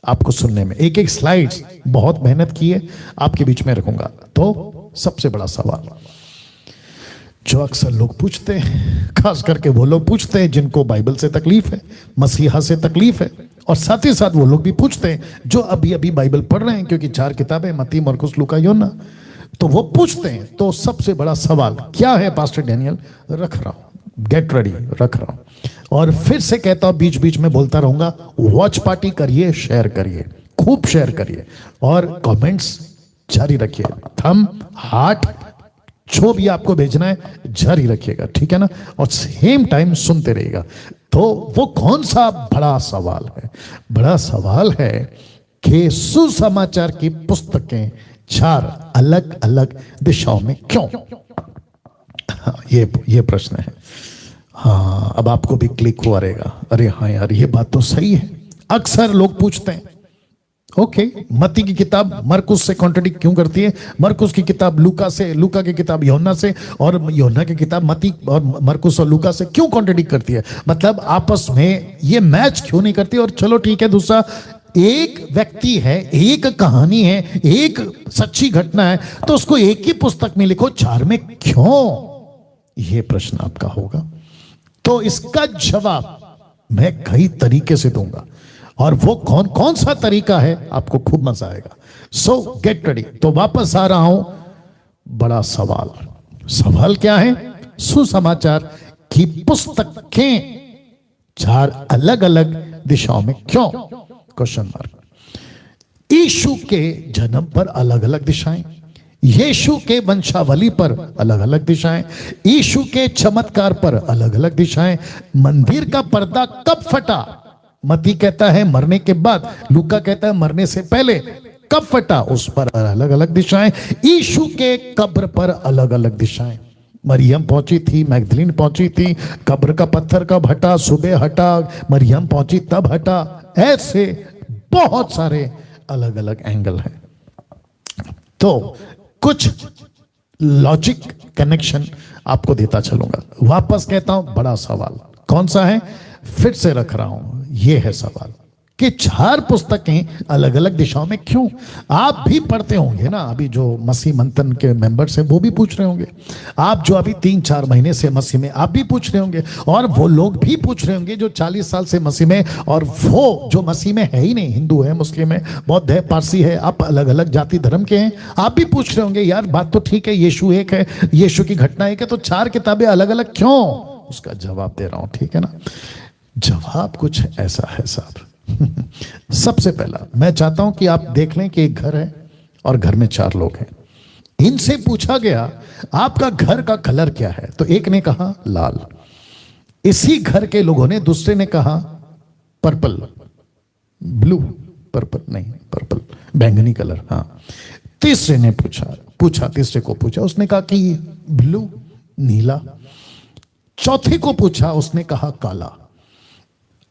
आपको सुनने में, एक एक स्लाइड्स बहुत मेहनत की है, आपके बीच में रखूंगा। तो सबसे बड़ा सवाल, जो अक्सर लोग पूछते हैं, खास करके वो लोग पूछते हैं जिनको बाइबल से तकलीफ है, मसीहा से तकलीफ है, और साथ ही साथ वो लोग भी पूछते हैं जो अभी अभी बाइबल पढ़ रहे हैं, क्योंकि 4 किताबें मत्ती, मरकुस, लूका, यूहन्ना, तो वो पूछते हैं। तो सबसे बड़ा सवाल क्या है पास्टर डैनियल? रख रहा हूं, गेट रेडी, रख रहा हूं। और फिर से कहता हूं, बीच बीच में बोलता रहूंगा, वॉच पार्टी करिए, शेयर करिए, खूब शेयर करिए, और कमेंट्स जारी रखिए। थंब, हार्ट, जो भी आपको भेजना है जारी रखिएगा, ठीक है ना? और सेम टाइम सुनते रहिएगा। तो वो कौन सा बड़ा सवाल है? बड़ा सवाल है कि सुसमाचार की पुस्तकें 4 अलग अलग दिशाओं में क्यों? हाँ, ये प्रश्न है। हाँ, अब आपको भी क्लिक हुआ रहेगा, अरे हाँ यार, ये बात तो सही है। अक्सर लोग पूछते हैं, ओके, मत्ती की किताब मरकुस से कॉन्ट्रडिक्ट क्यों करती है? मरकुस की किताब लूका से, लूका की किताब यूहन्ना से, और यूहन्ना की किताब मत्ती और मरकुस और लूका से क्यों कॉन्ट्रडिक्ट करती है? मतलब आपस में ये मैच क्यों नहीं करती? और चलो ठीक है, दूसरा, एक व्यक्ति है, एक कहानी है, एक सच्ची घटना है, तो उसको एक ही पुस्तक में लिखो, 4 में क्यों? यह प्रश्न आपका होगा। तो इसका जवाब मैं कई तरीके से दूंगा, और वो कौन कौन सा तरीका है आपको खूब मजा आएगा। सो गेट रेडी। तो वापस आ रहा हूं, बड़ा सवाल। सवाल क्या है? सुसमाचार की पुस्तकें 4 अलग अलग दिशाओं में क्यों? Question mark. यीशु के जन्म पर अलग अलग दिशाएं, यीशु के वंशावली पर अलग अलग दिशाएं, यीशु के चमत्कार पर अलग अलग दिशाएं, मंदिर का पर्दा कब फटा? मत्ती कहता है मरने के बाद, लूका कहता है मरने से पहले। कब फटा? उस पर अलग अलग दिशाएं। यीशु के कब्र पर अलग अलग दिशाएं। मरियम पहुंची थी, मैगदलीन पहुंची थी, कब्र का पत्थर कब हटा? सुबह हटा, मरियम पहुंची तब हटा। ऐसे बहुत सारे अलग अलग एंगल हैं। तो कुछ लॉजिक कनेक्शन आपको देता चलूंगा। वापस कहता हूं, बड़ा सवाल कौन सा है? फिर से रख रहा हूं, यह है सवाल कि 4 पुस्तकें अलग अलग दिशाओं में क्यों? आप भी पढ़ते होंगे ना, अभी जो मसीह मंथन के मेंबर्स हैं वो भी पूछ रहे होंगे, आप जो अभी 3-4 महीने से मसीह में, आप भी पूछ रहे होंगे, और वो लोग भी पूछ रहे होंगे जो 40 साल से मसीह में, और वो जो मसीह में है ही नहीं, हिंदू है, मुस्लिम है, बौद्ध है, पारसी है, आप अलग अलग जाति धर्म के हैं, आप भी पूछ रहे होंगे, यार बात तो ठीक है, यीशु एक है, यीशु की घटना एक है, तो 4 किताबें अलग अलग क्यों? उसका जवाब दे रहा हूं, ठीक है ना? जवाब कुछ ऐसा है साहब। सबसे पहला मैं चाहता हूं कि आप देख लें कि एक घर है और घर में 4 लोग हैं। इनसे पूछा गया आपका घर का कलर क्या है? तो एक ने कहा लाल, इसी घर के लोगों ने, दूसरे ने कहा पर्पल, ब्लू, पर्पल नहीं, पर्पल बैंगनी कलर, हाँ। तीसरे ने तीसरे को पूछा, उसने कहा कि ब्लू, नीला। चौथे को पूछा, उसने कहा काला।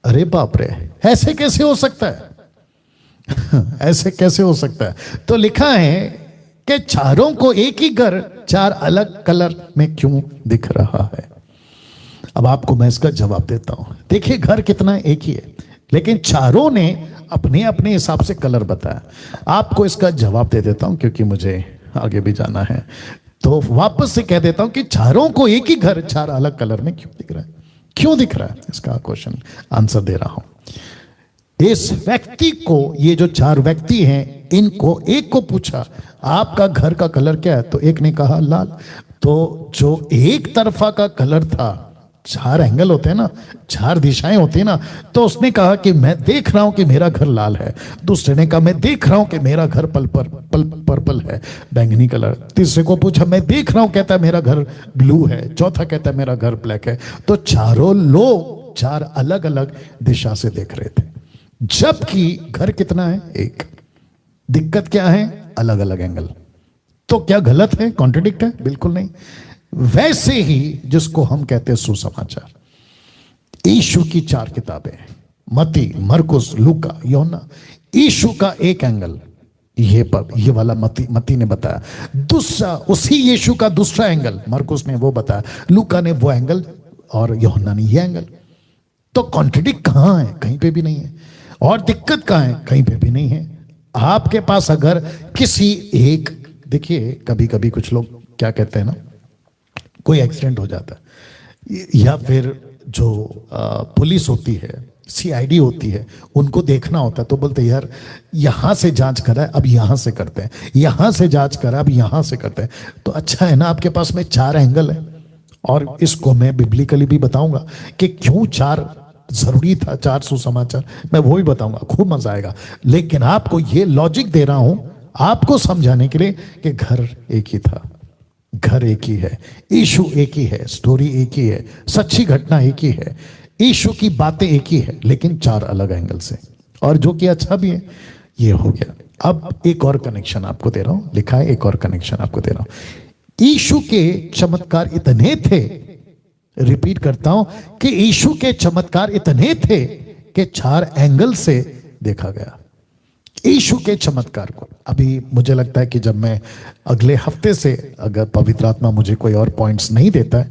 अरे बाप रे, ऐसे कैसे हो सकता है? ऐसे कैसे हो सकता है? तो लिखा है कि चारों को एक ही घर 4 अलग कलर में क्यों दिख रहा है? अब आपको मैं इसका जवाब देता हूं। देखिए, घर कितना एक ही है, लेकिन चारों ने अपने अपने हिसाब से कलर बताया। आपको इसका जवाब दे देता हूं क्योंकि मुझे आगे भी जाना है। तो वापस से कह देता हूं कि चारों को एक ही घर 4 अलग कलर में क्यों दिख रहा है? क्यों दिख रहा है? इसका क्वेश्चन आंसर दे रहा हूं। इस व्यक्ति को, ये जो 4 व्यक्ति हैं, इनको एक को पूछा आपका घर का कलर क्या है? तो एक ने कहा लाल। तो जो एक तरफा का कलर था, 4 एंगल होते हैं ना, 4 दिशाएं होती है ना, तो उसने कहा कि मैं देख रहा हूं कि मेरा घर लाल है। दूसरे ने कहा मैं देख रहा हूं कि मेरा घर पर्पल है, बैंगनी कलर। तीसरे को पूछा, मैं देख रहा हूं, कहता है मेरा घर ब्लू है। चौथा कहता है मेरा घर ब्लैक है। तो चारों लोग 4 अलग अलग दिशा से देख रहे थे, जबकि घर कितना है? एक। दिक्कत क्या है? अलग अलग एंगल। तो क्या गलत है, कॉन्ट्रडिक्ट है? बिल्कुल नहीं। वैसे ही जिसको हम कहते हैं सुसमाचार, यीशु की 4 किताबें, मत्ती, मरकुस, लूका, यूहन्ना, यीशु का एक एंगल, ये वाला मत्ती ने बताया, दूसरा उसी यीशु का दूसरा एंगल मरकुस ने वो बताया, लूका ने वो एंगल, और यूहन्ना ने ये एंगल। तो कॉन्ट्रडिक्ट कहां है? कहीं पे भी नहीं है। और दिक्कत कहां है? कहीं पे भी नहीं है। आपके पास अगर किसी एक, देखिए कभी कभी कुछ लोग क्या कहते हैं ना, कोई एक्सीडेंट हो जाता है, या फिर जो पुलिस होती है, सीआईडी होती है, उनको देखना होता है, तो बोलते हैं यार यहां से जांच करा है अब यहां से करते हैं, यहां से जांच करा अब यहां से करते हैं। तो अच्छा है ना आपके पास में 4 एंगल है। और इसको मैं बिब्लिकली भी बताऊंगा कि क्यों 4 जरूरी था, 4 सुसमाचार, मैं वो भी बताऊंगा, खूब मजा आएगा। लेकिन आपको ये लॉजिक दे रहा हूं आपको समझाने के लिए कि घर एक ही था, घर एक ही है, यीशु एक ही है, स्टोरी एक ही है, सच्ची घटना एक ही है, यीशु की बातें एक ही है, लेकिन 4 अलग एंगल से। और जो कि अच्छा भी है, ये हो गया। अब एक और कनेक्शन आपको दे रहा हूं, लिखा है एक और कनेक्शन आपको दे रहा हूं। यीशु के चमत्कार इतने थे, रिपीट करता हूं कि यीशु के चमत्कार इतने थे कि 4 एंगल से देखा गया यीशु के चमत्कार को। अभी मुझे लगता है कि जब मैं अगले हफ्ते से, अगर पवित्र आत्मा मुझे कोई और पॉइंट्स नहीं देता है,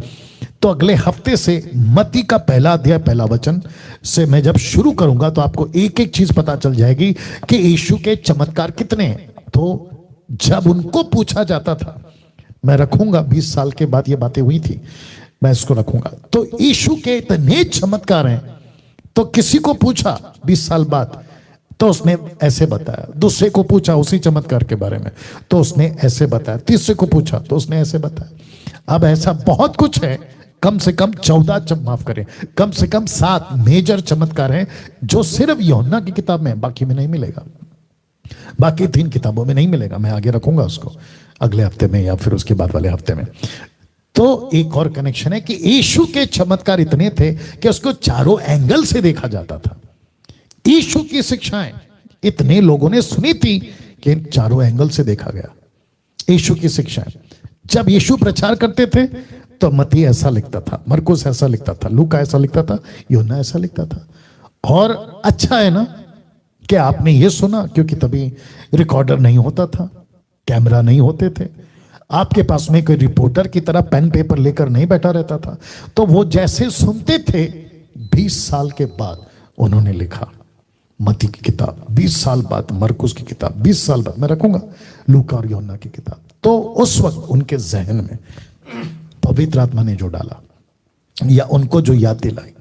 तो अगले हफ्ते से मत्ती का पहला अध्याय पहला वचन से मैं जब शुरू करूंगा तो आपको एक एक चीज पता चल जाएगी कि यीशु के चमत्कार कितने हैं। तो जब उनको पूछा जाता था, मैं रखूंगा 20 साल के बाद ये बातें हुई थी, मैं इसको रखूंगा। तो यीशु के इतने चमत्कार हैं, तो किसी को पूछा 20 साल बाद तो उसने ऐसे बताया, दूसरे को पूछा उसी चमत्कार के बारे में तो उसने ऐसे बताया, तीसरे को पूछा तो उसने ऐसे बताया। अब ऐसा बहुत कुछ है, कम से कम 14 माफ करें, कम से कम 7 मेजर चमत्कार हैं जो सिर्फ यूहन्ना की किताब में, बाकी में नहीं मिलेगा, बाकी 3 किताबों में नहीं मिलेगा। मैं आगे रखूंगा उसको अगले हफ्ते में या फिर उसके बाद वाले हफ्ते में। तो एक और कनेक्शन है कि यीशु के चमत्कार इतने थे कि उसको चारों एंगल से देखा जाता था। यीशु की शिक्षाएं इतने लोगों ने सुनी थी कि चारों एंगल से देखा गया। यीशु की शिक्षाएं, जब यीशु प्रचार करते थे तो मत्ती ऐसा लिखता था, मरकुस ऐसा लिखता था, लूका ऐसा लिखता था, यूहन्ना ऐसा लिखता था। और अच्छा है ना कि आपने ये सुना, क्योंकि तभी रिकॉर्डर नहीं होता था, कैमरा नहीं होते थे, आपके पास में कोई रिपोर्टर की तरह पेन पेपर लेकर नहीं बैठा रहता था। तो वो जैसे सुनते थे, 20 साल के बाद उन्होंने लिखा मत्ती की किताब, 20 साल बाद मरकुस की किताब, 20 साल बाद मैं रखूंगा लूका और यूहन्ना की किताब। तो उस वक्त उनके जहन में पवित्र आत्मा ने जो डाला या उनको जो याद दिलाई,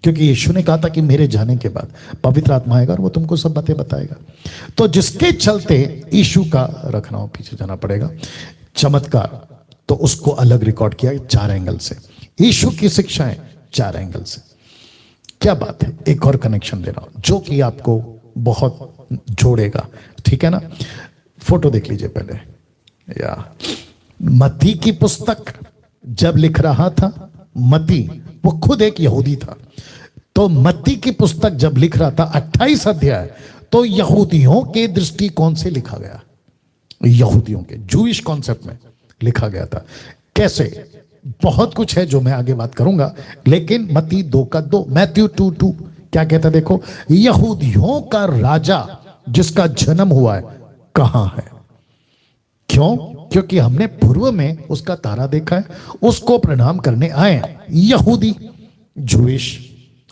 क्योंकि यीशु ने कहा था कि मेरे जाने के बाद पवित्र आत्मा आएगा और वो तुमको सब बातें बताएगा। तो जिसके चलते यीशु का, रखना हो पीछे जाना पड़ेगा, चमत्कार, तो उसको अलग रिकॉर्ड किया 4 एंगल से, यीशु की शिक्षाएं 4 एंगल से। क्या बात है, एक और कनेक्शन दे रहा हूं जो कि आपको बहुत जोड़ेगा, ठीक है ना। फोटो देख लीजिए पहले। या मत्ती की पुस्तक जब लिख रहा था, मत्ती वो खुद एक यहूदी था, तो मत्ती की पुस्तक जब लिख रहा था 28 अध्याय, तो यहूदियों के दृष्टिकोण से लिखा गया, यहूदियों के जूइश कॉन्सेप्ट में लिखा गया था। कैसे, बहुत कुछ है जो मैं आगे बात करूंगा, लेकिन मत्ती 2:2, मैथ्यू 2:2 क्या कहता, देखो, यहूदियों का राजा जिसका जन्म हुआ है कहां है। क्यों? क्योंकि हमने पूर्व में उसका तारा देखा है, उसको प्रणाम करने आए हैं, यहूदी, जूइश,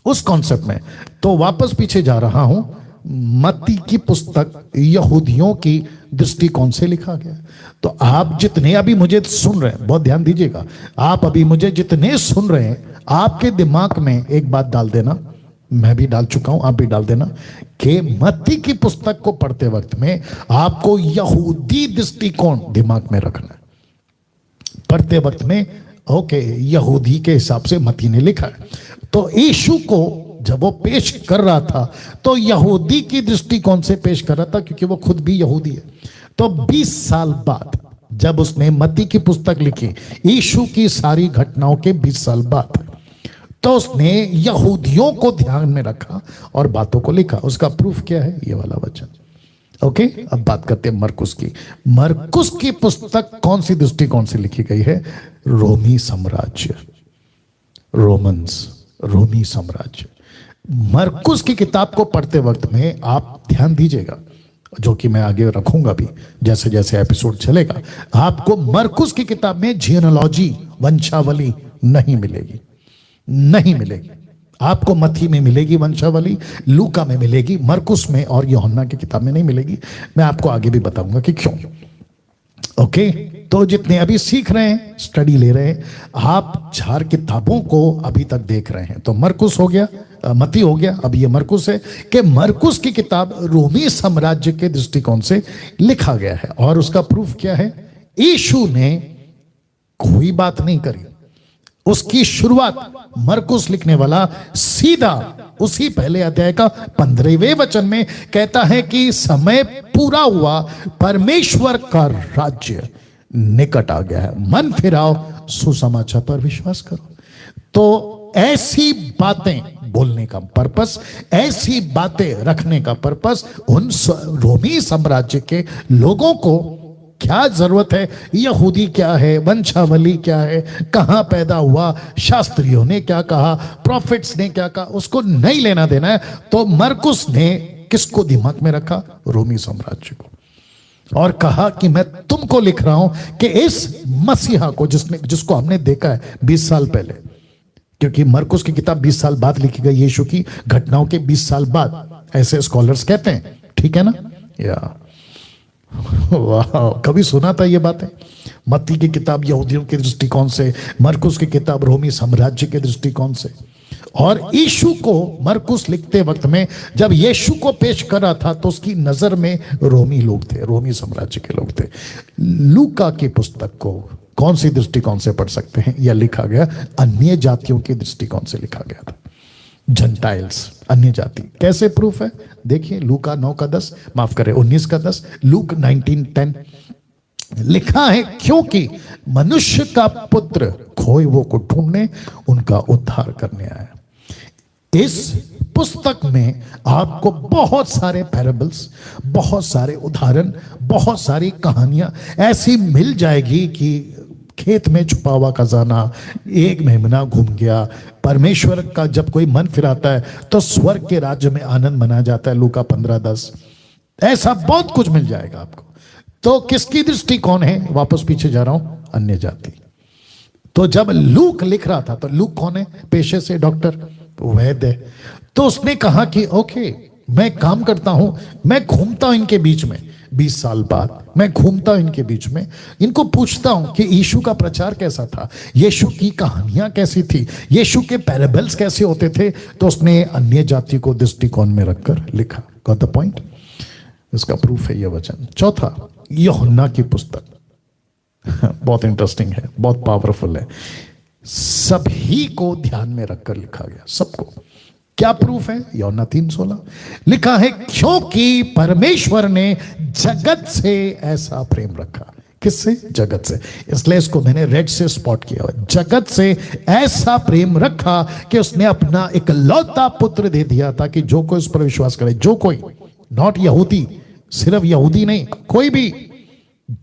उस कॉन्सेप्ट में। तो वापस पीछे जा रहा हूं, मत्ती की पुस्तक यहूदियों की दृष्टिकोण से लिखा गया। तो आप जितने अभी मुझे सुन रहे हैं, बहुत ध्यान दीजिएगा, आप अभी मुझे जितने सुन रहे हैं, आपके दिमाग में एक बात डाल देना, मैं भी डाल चुका हूं, आप भी डाल देना, कि मत्ती की पुस्तक को पढ़ते वक्त में आपको यहूदी दृष्टिकोण दिमाग में रखना है। पढ़ते वक्त में ओके, यहूदी के हिसाब से मत्ती ने लिखा है। तो यीशु को जब वो पेश कर रहा था तो यहूदी की दृष्टिकोण से पेश कर रहा था, क्योंकि वो खुद भी यहूदी है। तो 20 साल बाद जब उसने मत्ती की पुस्तक लिखी, यीशु की सारी घटनाओं के 20 साल बाद, तो उसने यहूदियों को ध्यान में रखा और बातों को लिखा। उसका प्रूफ क्या है? ये वाला वचन। ओके, अब बात करते हैं मरकुस की। मरकुस की पुस्तक कौन सी दृष्टिकोण से लिखी गई है? रोमी साम्राज्य, रोमन्स, रोमी साम्राज्य। मरकुस की किताब को पढ़ते वक्त में आप ध्यान दीजिएगा, जो कि मैं आगे रखूंगा भी जैसे जैसे एपिसोड चलेगा, आपको मरकुस की किताब में जीनोलॉजी, वंशावली नहीं मिलेगी, नहीं मिलेगी। आपको मत्ती में मिलेगी वंशावली, लूका में मिलेगी, मरकुस में और यूहन्ना की किताब में नहीं मिलेगी। मैं आपको आगे भी बताऊंगा कि क्यों। ओके, तो जितने अभी सीख रहे हैं, स्टडी ले रहे हैं, आप 4 किताबों को अभी तक देख रहे हैं। तो मरकुस हो गया, मती हो गया, अब ये मरकुस है कि मरकुस की किताब रोमी साम्राज्य के दृष्टिकोण से लिखा गया है। और उसका प्रूफ क्या है? यीशु ने कोई बात नहीं करी, उसकी शुरुआत मरकुस लिखने वाला सीधा उसी पहले अध्याय का 15वें वचन में कहता है कि समय पूरा हुआ, परमेश्वर का राज्य निकट आ गया है, मन फिराओ, सुसमाचार पर विश्वास करो। तो ऐसी बातें बोलने का पर्पस, ऐसी बातें रखने का पर्पस उन रोमी साम्राज्य के लोगों को क्या जरूरत है, यहूदी क्या है, वंशावली क्या है, कहां पैदा हुआ, शास्त्रियों ने क्या कहा, प्रॉफिट्स ने क्या कहा, उसको नहीं लेना देना है। तो मरकुस ने किसको दिमाग में रखा? रोमी साम्राज्य को। और कहा कि मैं तुमको लिख रहा हूं कि इस मसीहा को जिसको हमने देखा है 20 साल पहले, क्योंकि मरकुस की किताब 20 साल बाद लिखी गई, यीशु की घटनाओं के 20 साल बाद, ऐसे स्कॉलर्स कहते हैं, ठीक है ना? या वाह, कभी सुना था ये बातें? मत्ती की किताब यहूदियों के दृष्टिकोण से, मरकुस की किताब रोमी साम्राज्य के दृष्टिकोण से। और यीशु को मरकुस लिखते वक्त में जब यीशु को पेश कर रहा था तो उसकी नजर में रोमी लोग थे, रोमी साम्राज्य के लोग थे। लूका की पुस्तक को कौन सी दृष्टिकोण से पढ़ सकते हैं? यह लिखा गया अन्य जातियों के दृष्टिकोण से लिखा गया था, जेंटाइल्स, अन्य जाति। कैसे प्रूफ है? देखिए लूका 9 का 10, माफ करें 19 का 10, लूक 19:10 लिखा है, क्योंकि मनुष्य का पुत्र खोए वो को ढूंढने, उनका उद्धार करने आया। इस पुस्तक में आपको बहुत सारे पैराबल्स, बहुत सारे उदाहरण, बहुत सारी कहानियां ऐसी मिल जाएगी कि खेत में छुपा हुआ खजाना, एक मेमना घूम गया, परमेश्वर का जब कोई मन फिराता है तो स्वर्ग के राज्य में आनंद मनाया जाता है, लूका 15:10, ऐसा बहुत कुछ मिल जाएगा आपको। तो किसकी दृष्टिकोण है? वापस पीछे जा रहा हूं, अन्य जाति। तो जब लूक लिख रहा था, तो लूक कौन है? पेशे से डॉक्टर, वैद्य है। तो उसने कहा कि ओके, मैं काम करता हूं, मैं घूमता हूं इनके बीच में, 20 साल बाद मैं घूमता हूं इनके बीच में, इनको पूछता हूं कि यीशु का प्रचार कैसा था, यीशु की कहानियां कैसी थी, यीशु के पैराबल्स कैसे होते थे। तो उसने अन्य जाति को दृष्टिकोण में रखकर लिखा। Got the point? इसका प्रूफ है यह वचन। चौथा, यूहन्ना की पुस्तक बहुत इंटरेस्टिंग है, बहुत पावरफुल है, सभी को ध्यान में रखकर लिखा गया, सबको। क्या प्रूफ है? यूहन्ना 3:16 लिखा है, क्योंकि परमेश्वर ने जगत से ऐसा प्रेम रखा। किससे? जगत से। इसलिए इसको मैंने रेड से स्पॉट किया हुआ। जगत से ऐसा प्रेम रखा कि उसने अपना इकलौता पुत्र दे दिया, ताकि जो कोई उस पर विश्वास करे, जो कोई, नॉट यहूदी, सिर्फ यहूदी नहीं, कोई भी,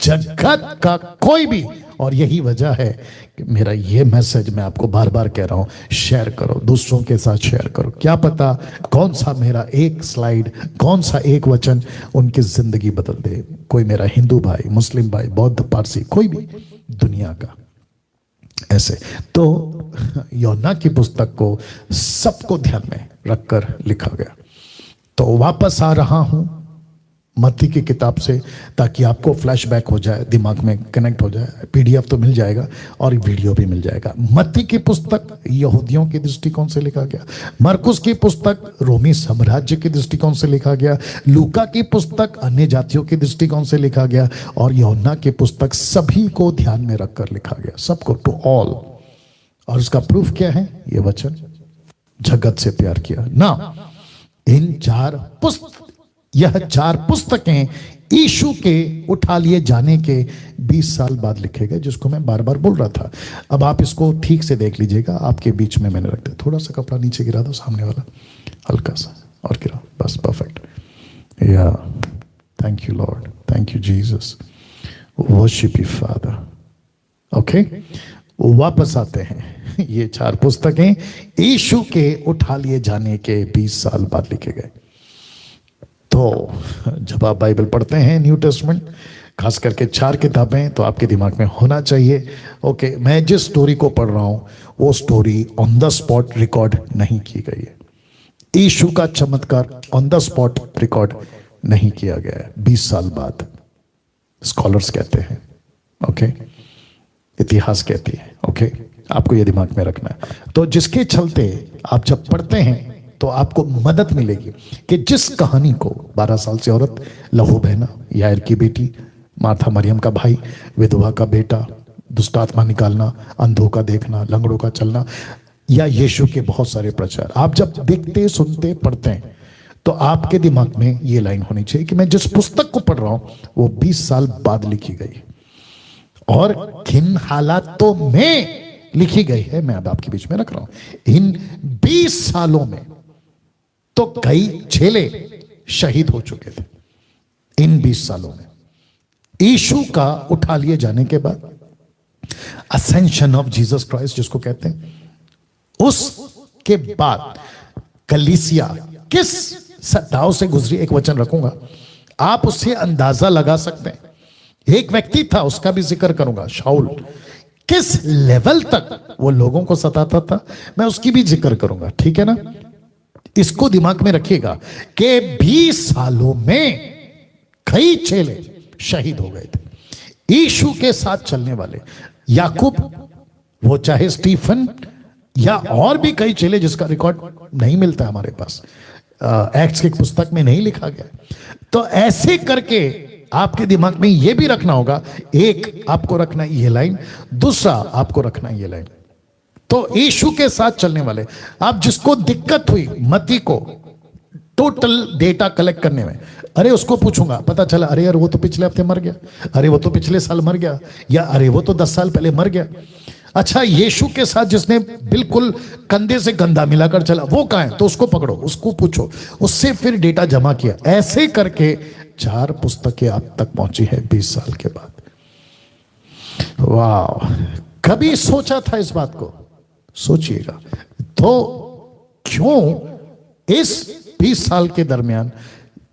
जगत का कोई भी। और यही वजह है कि मेरा ये मैसेज मैं आपको बार बार कह रहा हूं, शेयर करो, दूसरों के साथ शेयर करो। क्या पता कौन सा मेरा एक स्लाइड, कौन सा एक वचन उनकी जिंदगी बदल दे। कोई मेरा हिंदू भाई, मुस्लिम भाई, बौद्ध, पारसी, कोई भी दुनिया का, ऐसे। तो यूहन्ना की पुस्तक को सबको ध्यान में रखकर लिखा गया। तो वापस आ रहा हूं मत्ती की किताब से, ताकि आपको फ्लैशबैक हो जाए, दिमाग में कनेक्ट हो जाए। पीडीएफ तो मिल जाएगा और वीडियो भी मिल जाएगा। मत्ती की पुस्तक यहूदियों के दृष्टिकोण से लिखा गया, मरकुस की पुस्तक रोमी साम्राज्य के दृष्टिकोण से लिखा गया, लूका की पुस्तक अन्य जातियों के दृष्टिकोण से लिखा गया, और यूहन्ना की पुस्तक सभी को ध्यान में रखकर लिखा गया, सबको, टू ऑल। और उसका प्रूफ क्या है? ये वचन, जगत से प्यार किया ना। इन 4 पुस्तक, यह 4 पुस्तकें यीशु के उठा लिए जाने के 20 साल बाद लिखे गए, जिसको मैं बार बार बोल रहा था। अब आप इसको ठीक से देख लीजिएगा, आपके बीच में मैंने रख दिया। थोड़ा सा कपड़ा नीचे गिरा दो, सामने वाला हल्का सा, और गिरा, बस, परफेक्ट। या thank you Lord, thank you Jesus, worship you father. Okay, वापस आते हैं। ये 4 पुस्तकें यीशु के उठा लिए जाने के 20 साल बाद लिखे गए। तो जब आप बाइबल पढ़ते हैं, न्यू टेस्टमेंट, खास करके 4 किताबें, तो आपके दिमाग में होना चाहिए, ओके, मैं जिस स्टोरी को पढ़ रहा हूं वो story on the spot record नहीं की गई है। यीशु का चमत्कार ऑन द स्पॉट रिकॉर्ड नहीं किया गया है, 20 साल बाद, स्कॉलर्स कहते हैं। ओके, इतिहास कहती है। ओके, आपको ये दिमाग में रखना है। तो जिसके चलते आप जब पढ़ते हैं तो आपको मदद मिलेगी कि जिस कहानी को 12 साल से औरत, लहू बहना, यायर की बेटी, मार्था मरियम का भाई, विधवा का बेटा, दुष्ट आत्मा निकालना, अंधों का देखना, लंगड़ों का चलना, या यीशु के बहुत सारे प्रचार, आप जब देखते, सुनते, पढ़ते हैं तो आपके दिमाग में ये लाइन होनी चाहिए कि मैं जिस पुस्तक को पढ़ रहा हूं वो 20 साल बाद लिखी गई और किन हालातों में लिखी गई है, मैं अब आपके बीच में रख रहा हूं। इन 20 सालों में तो कई चेले शहीद हो चुके थे। इन 20 सालों में यीशु का उठा लिए जाने के बाद, असेंशन ऑफ जीसस क्राइस्ट जिसको कहते हैं, उसके बाद कलीसिया किस सत्ताओं से गुजरी, एक वचन रखूंगा, आप उससे अंदाजा लगा सकते हैं। एक व्यक्ति था, उसका भी जिक्र करूंगा, शाऊल, किस लेवल तक वो लोगों को सताता था, मैं उसकी भी जिक्र करूंगा, ठीक है ना। इसको दिमाग में रखिएगा कि 20 सालों में कई चेले शहीद हो गए थे यीशु के साथ चलने वाले। याकूब, वो चाहे स्टीफन या और भी कई चेले जिसका रिकॉर्ड नहीं मिलता हमारे पास, एक्ट्स की पुस्तक में नहीं लिखा गया। तो ऐसे करके आपके दिमाग में यह भी रखना होगा, एक आपको रखना ये लाइन, दूसरा आपको रखना ये लाइन। तो यीशु के साथ चलने वाले, आप जिसको दिक्कत हुई मती को टोटल डेटा कलेक्ट करने में, अरे उसको पूछूंगा, पता चला अरे यार वो तो पिछले हफ्ते मर गया, अरे वो तो पिछले साल मर गया, या अरे वो तो 10 साल पहले मर गया। अच्छा, यीशु के साथ जिसने बिल्कुल कंधे से कंधा मिलाकर चला, वो कहां है, तो उसको पकड़ो, उसको पूछो, उससे फिर डेटा जमा किया। ऐसे करके 4 पुस्तकें आप तक पहुंची है 20 साल के बाद। वाह, कभी सोचा था इस बात को? सोचिएगा। तो क्यों इस 20 साल के दरमियान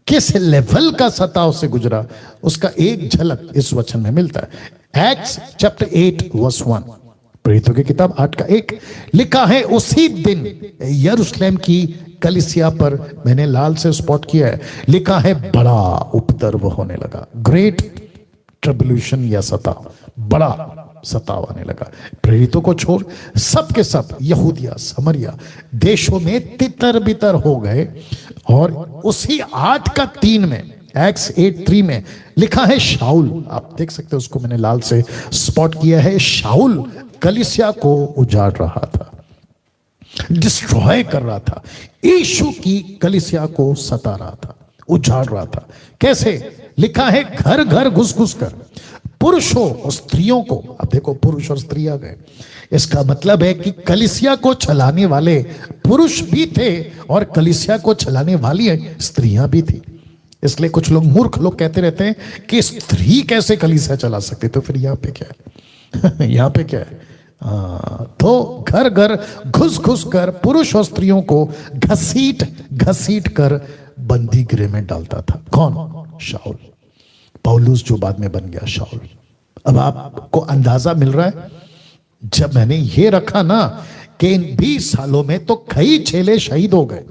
किस लेवल का सताव से गुजरा, उसका एक झलक इस वचन में मिलता है। एक्ट्स चैप्टर 8 वर्स 1, प्रेरितों की किताब 8 का 1, लिखा है, उसी दिन यरूशलेम की कलीसिया पर मैंने लाल से स्पॉट किया है, लिखा है बड़ा उपद्रव होने लगा, ग्रेट ट्रिब्यूलेशन या सताव, बड़ा सताव आने लगा। प्रेरितों को छोड़ सब के सब यहूदिया, समरिया देशों में तितर बितर हो गए। और उसी 8 का 3 में, एक्ट्स 8:3 में लिखा है, शाऊल, आप देख सकते हो, उसको मैंने लाल से स्पॉट किया है, शाऊल कलीसिया को उजाड़ रहा था, डिस्ट्रॉय कर रहा था, यीशु की कलीसिया को सता रहा था, उजाड़ रहा था। कैसे? लिखा है, घर घर घुस घुस कर पुरुषों और स्त्रियों को, अब देखो पुरुष और स्त्री आ गए, इसका मतलब है कि कलीसिया को चलाने वाले पुरुष भी थे और कलीसिया को चलाने वाली स्त्रियां भी थी। इसलिए कुछ लोग, मूर्ख लोग कहते रहते हैं कि स्त्री कैसे कलीसिया चला सकती, तो फिर यहां पे क्या है यहां पे क्या है? तो घर घर घुस घुस कर पुरुष और स्त्रियों को घसीट घसीट कर बंदी गृह में डालता था। कौन? शाऊल, पौलुस जो बाद में बन गया शाऊल। अब आपको अंदाजा मिल रहा है, जब मैंने ये रखा ना कि इन 20 सालों में तो कई चेले शहीद हो गए,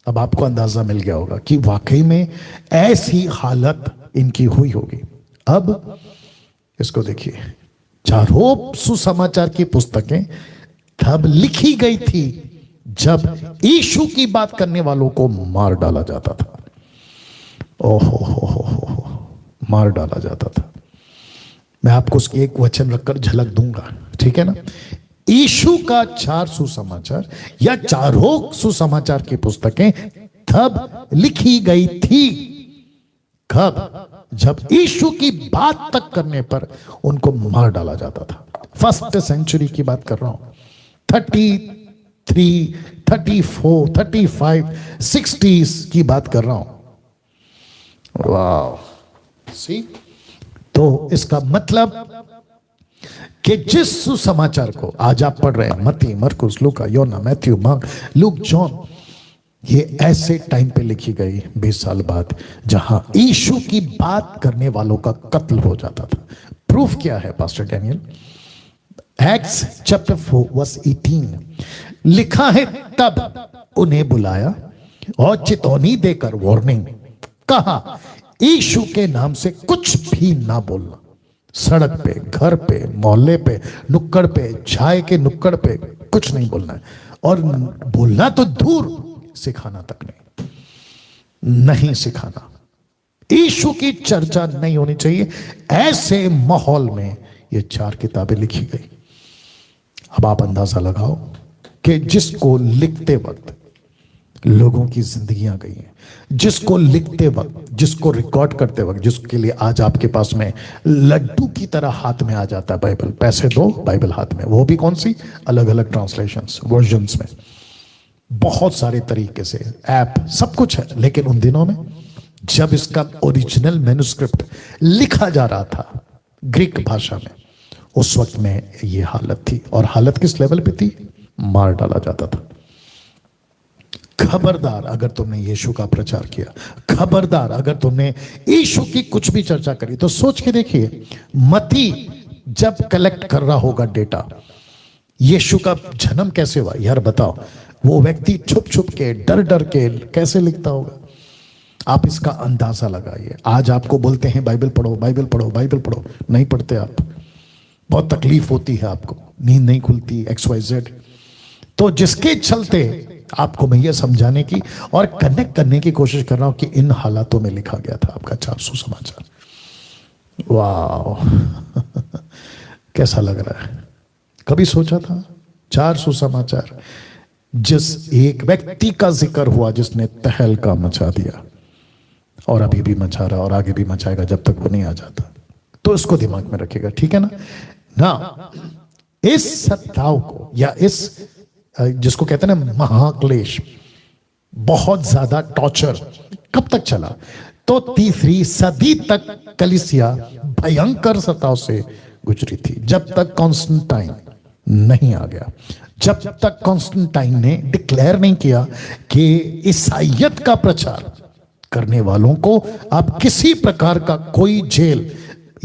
अब आपको अंदाजा मिल गया होगा कि वाकई में ऐसी हालत इनकी हुई होगी। अब इसको देखिए, चारों सुसमाचार की पुस्तकें तब लिखी गई थी जब यीशु की बात करने वालों को मार डाला जाता था। ओहो हो, मार डाला जाता था। मैं आपको उसकी एक वचन रखकर झलक दूंगा, ठीक है ना। यीशु का 4 सुसमाचार या चारों सुसमाचार की पुस्तकें तब लिखी गई थी, कब? जब यीशु की बात तक करने पर उनको मार डाला जाता था। फर्स्ट सेंचुरी की बात कर रहा हूं, 33, 34, 35, 60s की बात कर रहा हूं। वाह, सी, तो इसका मतलब कि जिस सुसमाचार को आज आप पढ़ रहे हैं, मत्ती, मरकुस, लूका, योना, मैथ्यू, मार्क, लूक, जॉन, ये ऐसे टाइम पे लिखी गई 20 साल बाद, जहां यीशु की बात करने वालों का कत्ल हो जाता था। प्रूफ क्या है pastor Daniel? Acts chapter 4 verse 18 लिखा है, तब उन्हें बुलाया और चेतावनी देकर, वार्निंग, कहा, यीशु के नाम से कुछ भी ना बोलना। सड़क पे, घर पे, मोहल्ले पे, नुक्कड़ पे, चाय के नुक्कड़ पे कुछ नहीं बोलना है। और बोलना तो दूर, सिखाना तक नहीं सिखाना। यीशु की चर्चा नहीं होनी चाहिए। ऐसे माहौल में ये 4 किताबें लिखी गई। अब आप अंदाजा लगाओ कि जिसको लिखते वक्त लोगों की जिंदगियां गई हैं, जिसको लिखते वक्त, जिसको रिकॉर्ड करते वक्त, जिसके लिए आज आपके पास में लड्डू की तरह हाथ में आ जाता है बाइबल, पैसे दो बाइबल हाथ में, वो भी कौन सी, अलग अलग ट्रांसलेशंस, वर्जन्स में, बहुत सारे तरीके से ऐप, सब कुछ है। लेकिन उन दिनों में जब इसका ओरिजिनल मैन्युस्क्रिप्ट लिखा जा रहा था ग्रीक भाषा में, उस वक्त में ये हालत थी। और हालत किस लेवल पे थी, मार डाला जाता था। खबरदार अगर तुमने यीशु का प्रचार किया, खबरदार अगर तुमने यीशु की कुछ भी चर्चा करी, तो सोच के देखिए, मत्ती जब कलेक्ट कर रहा होगा डेटा, यीशु का जन्म कैसे हुआ, यार बताओ, वो व्यक्ति छुप छुप के, डर डर के कैसे लिखता होगा। आप इसका अंदाजा लगाइए। आज आपको बोलते हैं बाइबल पढ़ो, बाइबल पढ़ो, बाइबल पढ़ो, नहीं पढ़ते आप, बहुत तकलीफ होती है आपको, नींद नहीं खुलती, XYZ। तो जिसके चलते आपको मैं ये समझाने की और कनेक्ट करने की कोशिश कर रहा हूं कि इन हालातों में लिखा गया था आपका 400 समाचार। वाह कैसा लग रहा है, कभी सोचा था 400 समाचार, जिस एक व्यक्ति का जिक्र हुआ जिसने तहलका मचा दिया, और अभी भी मचा रहा और आगे भी मचाएगा जब तक वो नहीं आ जाता। तो इसको दिमाग में रखिएगा, ठीक है ना। इस सत्ताव को, या इस जिसको कहते हैं ना महाक्लेश, बहुत ज्यादा टॉर्चर कब तक चला, तो 3री सदी तक कलीसिया भयंकर सताव से गुजरी थी, जब तक कॉन्स्टेंटाइन नहीं आ गया, जब तक कॉन्स्टेंटाइन ने डिक्लेयर नहीं किया कि ईसाइयत का प्रचार करने वालों को आप किसी प्रकार का कोई जेल,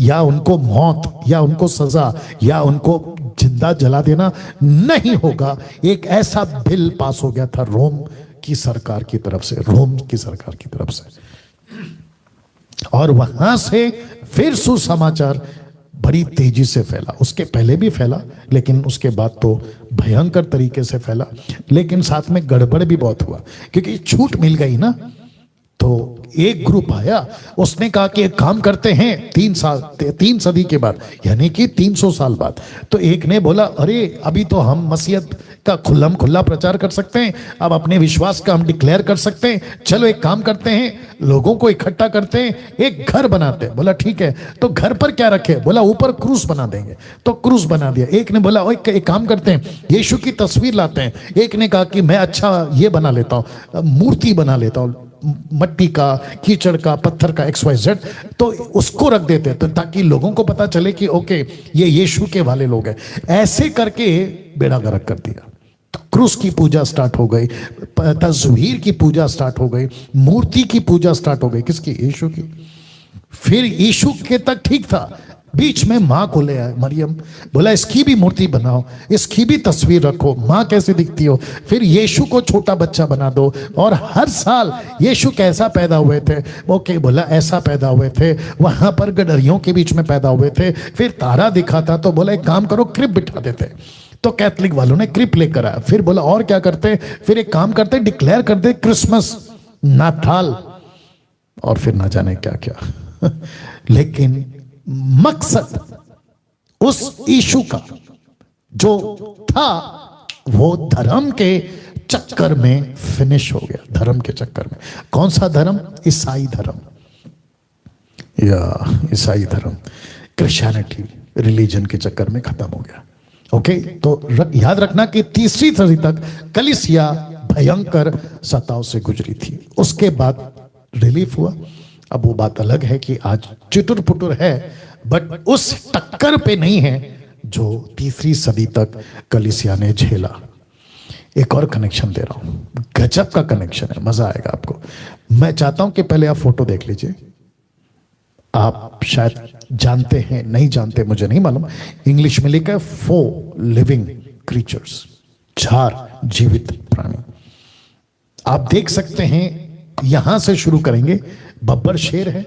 या उनको मौत, या उनको सजा, या उनको जिंदा जला देना नहीं होगा। एक ऐसा बिल पास हो गया था रोम की सरकार की तरफ से, रोम की सरकार की तरफ से, और वहां से फिर सुसमाचार बड़ी तेजी से फैला। उसके पहले भी फैला, लेकिन उसके बाद तो भयंकर तरीके से फैला। लेकिन साथ में गड़बड़ भी बहुत हुआ, क्योंकि छूट मिल गई ना। तो एक ग्रुप आया, उसने कहा कि एक काम करते हैं, 3 सदी के बाद, यानी कि 300 साल बाद। तो एक ने बोला, अरे अभी तो हम मसीहत का खुल्लम खुल्ला प्रचार कर सकते हैं, अब अपने विश्वास का हम डिक्लेयर कर सकते हैं, चलो एक काम करते हैं, लोगों को इकट्ठा करते हैं, एक घर बनाते हैं। बोला ठीक है, तो घर पर क्या रखे, बोला ऊपर क्रूस बना देंगे। तो क्रूस बना दिया। एक ने बोला एक काम करते हैं, यीशु की तस्वीर लाते हैं। एक ने कहा कि मैं अच्छा ये बना लेता हूँ, मूर्ति बना लेता हूँ, मट्टी का, कीचड़ का, पत्थर का, XYZ, तो उसको रख देते तो ताकि लोगों को पता चले कि ओके ये यीशु के वाले लोग हैं। ऐसे करके बेड़ा गर्क कर दिया। तो क्रूस की पूजा स्टार्ट हो गई, तस्वीर की पूजा स्टार्ट हो गई, मूर्ति की पूजा स्टार्ट हो गई। किसकी? यीशु की। फिर यीशु के तक ठीक था, बीच में माँ को ले आए मरियम, बोला इसकी भी मूर्ति बनाओ, इसकी भी तस्वीर रखो, माँ कैसे दिखती हो। फिर यीशु को छोटा बच्चा बना दो, और हर साल यीशु कैसा पैदा हुए थे, ओके बोला ऐसा पैदा हुए थे, वहां पर गडरियों के बीच में पैदा हुए थे। फिर तारा दिखा था, तो बोला एक काम करो क्रिप बिठा देते। तो कैथलिक वालों ने क्रिप लेकर आया। फिर बोला और क्या करते, फिर एक काम करते डिक्लेयर कर दे क्रिसमस, नाताल, और फिर ना जाने क्या क्या। लेकिन मकसद उस यीशु का जो था वो धर्म के चक्कर में फिनिश हो गया। धर्म के चक्कर में। कौन सा धर्म? ईसाई धर्म, या ईसाई धर्म, क्रिश्चियनिटी, रिलीजन के चक्कर में खत्म हो गया। ओके, तो याद रखना कि 3री सदी तक कलीसिया भयंकर सताव से गुजरी थी। उसके बाद रिलीफ हुआ। अब वो बात अलग है कि आज चुटुर पुटुर है, बट उस टक्कर पे नहीं है जो 3री सदी तक कलीसिया ने झेला। एक और कनेक्शन दे रहा हूं, गजब का कनेक्शन है, मजा आएगा आपको। मैं चाहता हूं कि पहले आप फोटो देख लीजिए। आप शायद जानते हैं, नहीं जानते मुझे नहीं मालूम। इंग्लिश में लिखा है 4 लिविंग क्रीचर्स, 4 जीवित प्राणी। आप देख सकते हैं, यहां से शुरू करेंगे। बब्बर शेर है,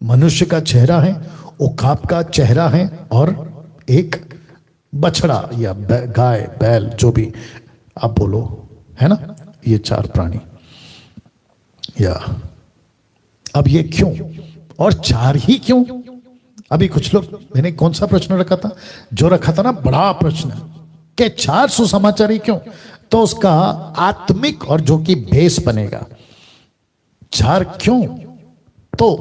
मनुष्य का चेहरा है, उकाब का चेहरा है और एक बछड़ा या गाय बैल जो भी आप बोलो, है ना, ये चार प्राणी। या अब ये क्यों और चार ही क्यों? अभी कुछ लोग, मैंने कौन सा प्रश्न रखा था, जो रखा था ना बड़ा प्रश्न, कि चार सुसमाचारी क्यों? तो उसका आत्मिक और जो कि बेस बनेगा, चार क्यों? तो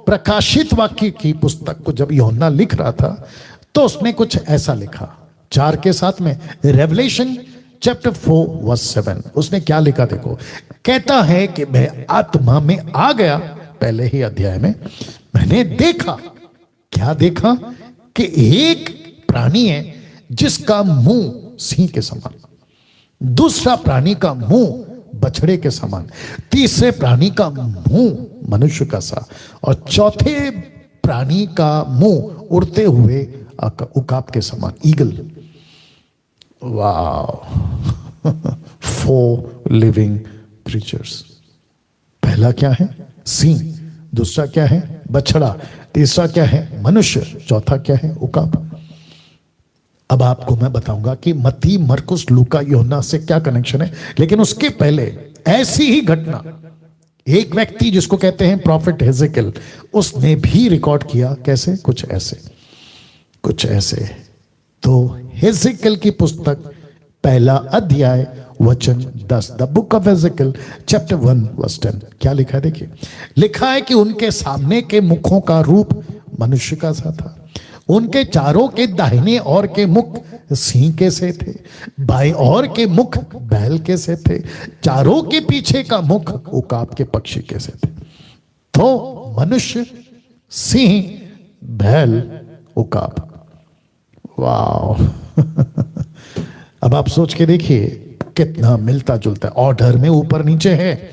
प्रकाशित वाक्य की पुस्तक को जब यूहन्ना लिख रहा था तो उसने कुछ ऐसा लिखा, चार के साथ में रेवलेशन चैप्टर 4 वर्स 7 उसने क्या लिखा देखो। कहता है कि मैं आत्मा में आ गया, पहले ही अध्याय में मैंने देखा, क्या देखा? कि एक प्राणी है जिसका मुंह सिंह के समान, दूसरा प्राणी का मुंह बछड़े के समान, तीसरे प्राणी का मुंह मनुष्य का सा, और चौथे प्राणी का मुंह उड़ते हुए उकाब के समान, ईगल। वाह! 4 लिविंग क्रीचर्स। पहला क्या है? सिंह। दूसरा क्या है? बछड़ा। तीसरा क्या है? मनुष्य। चौथा क्या है? उकाब। अब आपको मैं बताऊंगा कि मत्ती, मरकुस, लूका, यूहन्ना से क्या कनेक्शन है, लेकिन उसके पहले ऐसी ही घटना एक व्यक्ति जिसको कहते हैं प्रॉफिट हेजेकियल, उसने भी रिकॉर्ड किया। कैसे? कुछ ऐसे, कुछ ऐसे। तो हेजेकियल की पुस्तक पहला अध्याय वचन 10, the book of Ezekiel chapter 1 verse 10, क्या लिखा है देखिए। लिखा है कि उनके सामने के मुखों का रूप मनुष्य का सा था, उनके चारों के दाहिने ओर के मुख सिंह के से थे, बाएं ओर के मुख बैल के से थे, चारों के पीछे का मुख उकाब के पक्षी के से थे। तो मनुष्य, सिंह, बैल, उकाब। वाह! अब आप सोच के देखिए कितना मिलता जुलता है। ऑर्डर में ऊपर नीचे है,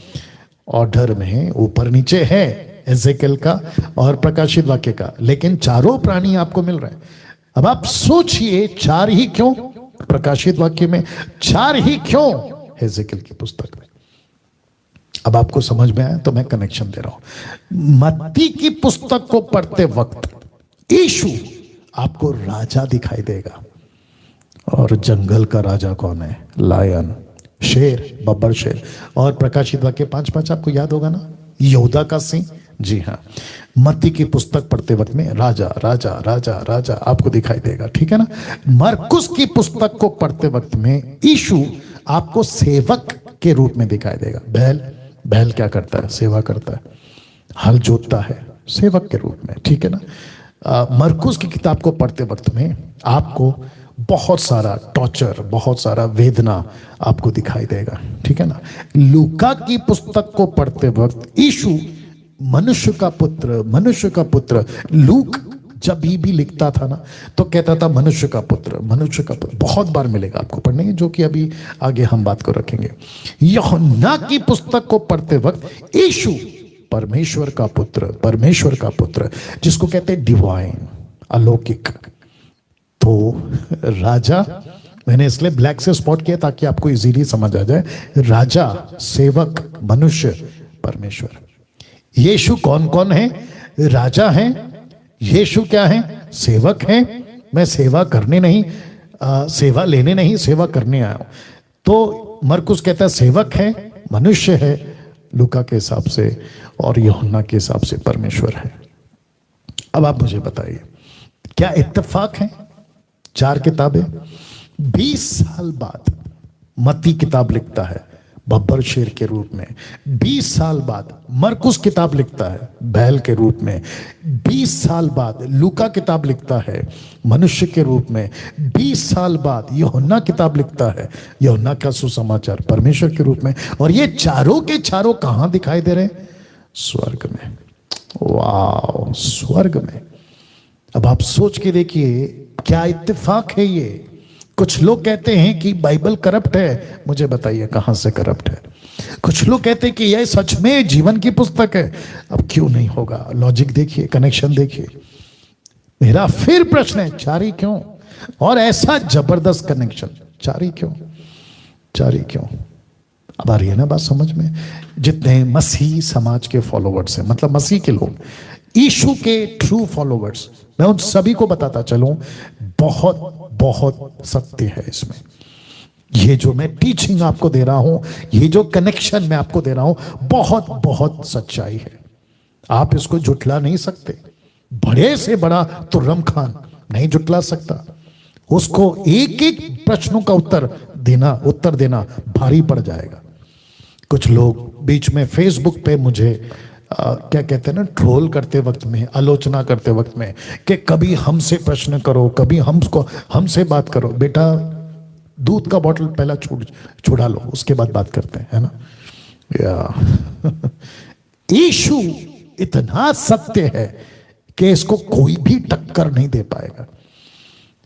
ऑर्डर में ऊपर नीचे है एजेकियल का और प्रकाशित वाक्य का, लेकिन चारों प्राणी आपको मिल रहे हैं। अब आप सोचिए चार ही क्यों प्रकाशित वाक्य में, चार ही क्यों एजेकियल की पुस्तक में? अब आपको समझ में आया तो मैं कनेक्शन दे रहा हूं। मत्ती की पुस्तक को पढ़ते वक्त यीशु आपको राजा दिखाई देगा, और जंगल का राजा कौन है? लायन, शेर, बब्बर शेर। और प्रकाशित वाक्य 5:5 आपको याद होगा ना, यहूदा का सिंह। जी हाँ, मत्ती की पुस्तक पढ़ते वक्त में राजा राजा राजा राजा आपको दिखाई देगा, ठीक है ना। मरकुस की पुस्तक को पढ़ते वक्त में यीशु आपको सेवक के रूप में दिखाई देगा। बैल, बैल क्या करता है? सेवा करता है, हल जोतता है, सेवक के रूप में, ठीक है ना। मरकुस की किताब को पढ़ते वक्त में आपको बहुत सारा टॉर्चर, बहुत सारा वेदना आपको दिखाई देगा, ठीक है ना। लूका की पुस्तक को पढ़ते वक्त यीशु मनुष्य का पुत्र, मनुष्य का पुत्र। लूक जब भी लिखता था ना तो कहता था मनुष्य का पुत्र, मनुष्य का पुत्र। बहुत बार मिलेगा आपको पढ़ने की, जो कि अभी आगे हम बात को रखेंगे। यूहन्ना की पुस्तक को पढ़ते वक्त यीशु परमेश्वर का पुत्र, परमेश्वर का पुत्र, जिसको कहते हैं डिवाइन, अलौकिक। तो राजा, मैंने इसलिए ब्लैक से स्पॉट किया ताकि आपको इजीली समझ आ जाए। राजा, सेवक, मनुष्य, परमेश्वर। यीशु कौन कौन है? राजा है। यीशु क्या है? सेवक है। मैं सेवा करने नहीं, सेवा लेने नहीं, सेवा करने आया हूं। तो मरकुस कहता है सेवक है, मनुष्य है लूका के हिसाब से, और यूहन्ना के हिसाब से परमेश्वर है। अब आप मुझे बताइए, क्या इत्तेफाक है? चार किताबें 20 साल बाद मत्ती किताब लिखता है बब्बर शेर के रूप में, 20 साल बाद मरकुस किताब लिखता है बैल के रूप में, 20 साल बाद लूका किताब लिखता है मनुष्य के रूप में, 20 साल बाद यूहन्ना किताब लिखता है, यूहन्ना का सुसमाचार, परमेश्वर के रूप में। और ये चारों के चारों कहां दिखाई दे रहे हैं? स्वर्ग में। वाह, स्वर्ग में। अब आप सोच के देखिए क्या इत्तेफाक है ये। कुछ लोग कहते हैं कि बाइबल करप्ट है, मुझे बताइए कहां से करप्ट है। कुछ लोग कहते हैं कि यह सच में जीवन की पुस्तक है। अब क्यों नहीं होगा? लॉजिक देखिए, कनेक्शन देखिए। मेरा फिर प्रश्न है, चार ही क्यों? और ऐसा जबरदस्त कनेक्शन, चार ही क्यों? चार ही क्यों? अब आ रही है ना बात समझ में? जितने मसीह समाज के फॉलोवर्स हैं, मतलब मसीह के लोग, यीशु के ट्रू फॉलोवर्स, मैं उन सभी को बताता चलूं, बहुत बहुत सत्य है इसमें। ये जो मैं टीचिंग आपको दे रहा हूं, ये जो कनेक्शन मैं आपको दे रहा हूं, बहुत बहुत सच्चाई है। आप इसको जुटला नहीं सकते। बड़े से बड़ा तुर्रम खान नहीं जुटला सकता। उसको एक एक प्रश्नों का उत्तर देना भारी पड़ जाएगा। कुछ लोग बीच में फेसबुक पे मुझे क्या कहते हैं ना, ट्रोल करते वक्त में, आलोचना करते वक्त में, कि कभी हमसे प्रश्न करो, कभी हमसे बात करो। बेटा, दूध का बोतल पहला छुड़ा लो, उसके बाद बात करते हैं, है ना। यीशु इतना सत्य है कि इसको कोई भी टक्कर नहीं दे पाएगा,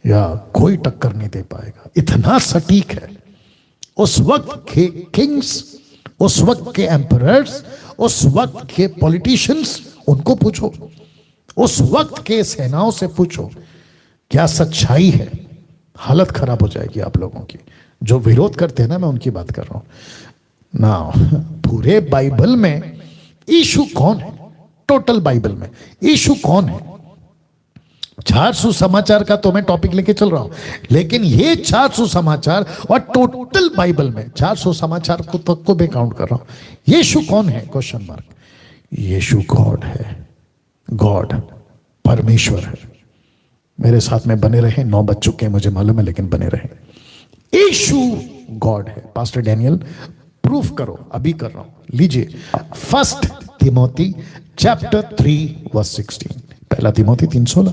या कोई टक्कर नहीं दे पाएगा। इतना सटीक है। उस वक्त के किंग्स, उस वक्त के एम्परर्स, उस वक्त के पॉलिटिशियंस, उनको पूछो, उस वक्त के सेनाओं से पूछो, क्या सच्चाई है। हालत खराब हो जाएगी आप लोगों की। जो विरोध करते हैं ना, मैं उनकी बात कर रहा हूं ना। पूरे बाइबल में यीशु कौन है? टोटल बाइबल में यीशु कौन है? 4 सुसमाचार का तो मैं टॉपिक लेके चल रहा हूं, लेकिन ये 4 सुसमाचार और टोटल बाइबल में 4 सुसमाचार को तक को मैं काउंट कर रहा हूं। यीशु कौन है? Question mark. यीशु गॉड है। गॉड, परमेश्वर है। मेरे साथ में बने रहे। 9 बज चुके हैं मुझे मालूम है, लेकिन बने रहे। यीशु गॉड है। पास्टर डैनियल प्रूफ करो। अभी कर रहा हूं, लीजिए। 1 तिमोथी चैप्टर 3 वर्स 16। पहला तिमोथी 3:16।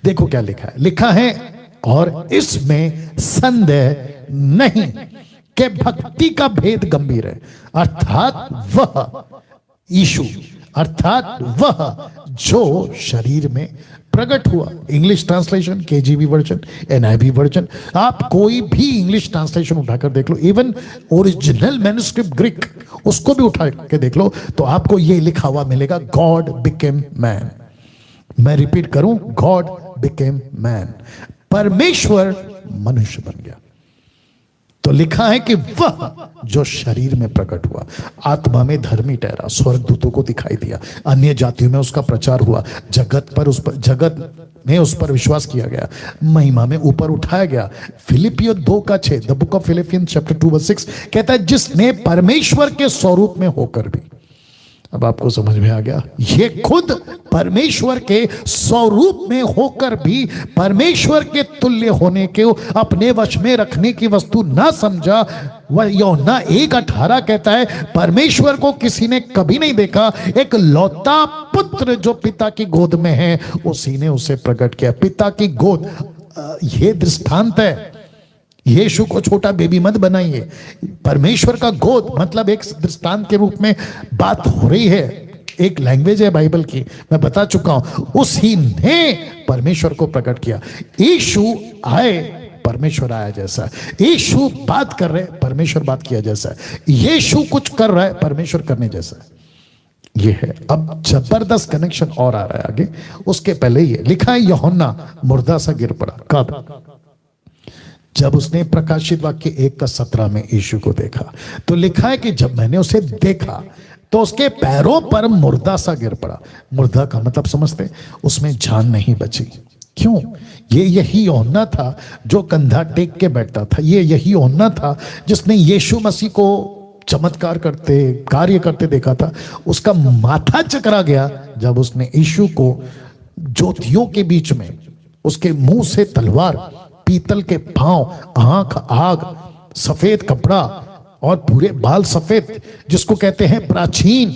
देखो क्या लिखा है। लिखा है, और इसमें संदेह नहीं कि भक्ति का भेद गंभीर है, अर्थात वह यीशु, अर्थात वह जो शरीर में प्रकट हुआ। English translation, KJV version, NIV version, आप कोई भी इंग्लिश ट्रांसलेशन उठाकर देख लो, इवन ओरिजिनल मैन्युस्क्रिप्ट ग्रीक, उसको भी उठा के देख लो, तो आपको ये लिखा हुआ मिलेगा, गॉड बिकेम मैन। मैं रिपीट करूं, गॉड बिकेम मैन। परमेश्वर मनुष्य बन गया। तो लिखा है कि वह जो शरीर में प्रकट हुआ, आत्मा में धर्मी ठहरा, स्वर्गदूतों को दिखाई दिया, अन्य जातियों में उसका प्रचार हुआ, जगत में उस पर विश्वास किया गया, महिमा में ऊपर उठाया गया। फिलिपियो 2:6, the book of Philippians chapter 2:6 कहता है, जिसने परमेश्वर के स्वरूप में होकर भी। अब आपको समझ में आ गया, ये खुद परमेश्वर के स्वरूप में होकर भी परमेश्वर के तुल्य होने के अपने वश में रखने की वस्तु ना समझा। वह यूहन्ना 1:18 कहता है, परमेश्वर को किसी ने कभी नहीं देखा, एक लौता पुत्र जो पिता की गोद में है, उसी ने उसे प्रकट किया। पिता की गोद, यह दृष्टांत है। यीशु को छोटा बेबी मत बनाइए। परमेश्वर का गोद मतलब एक दृष्टांत के रूप में बात हो रही है। एक लैंग्वेज है बाइबल की, मैं बता चुका हूं। उसी ने परमेश्वर को प्रकट किया। यीशु आए, परमेश्वर आया जैसा। यीशु बात कर रहे, परमेश्वर बात किया जैसा। यीशु कुछ कर रहा है, परमेश्वर करने जैसा। ये है। अब जबरदस्त कनेक्शन और आ रहा है आगे। उसके पहले ये लिखा है, यूहन्ना मुर्दा सा गिर पड़ा। कब? जब उसने प्रकाशित वाक्य 1:17 में यीशु को देखा, तो लिखा है कि जब मैंने उसे देखा तो उसके पैरों पर मुर्दा सा गिर पड़ा। मुर्दा का मतलब समझते? उसमें जान नहीं बची। क्यों? ये यही यूहन्ना था जो कंधा टेक के बैठता था। ये यही यूहन्ना था जिसने यीशु मसीह को चमत्कार करते, कार्य करते देखा था। उसका माथा चकरा गया जब उसने यीशु को ज्योतियों के बीच में, उसके मुंह से तलवार, पीतल के पांव, आंख आग, सफेद कपड़ा और पूरे बाल सफेद, जिसको कहते हैं प्राचीन।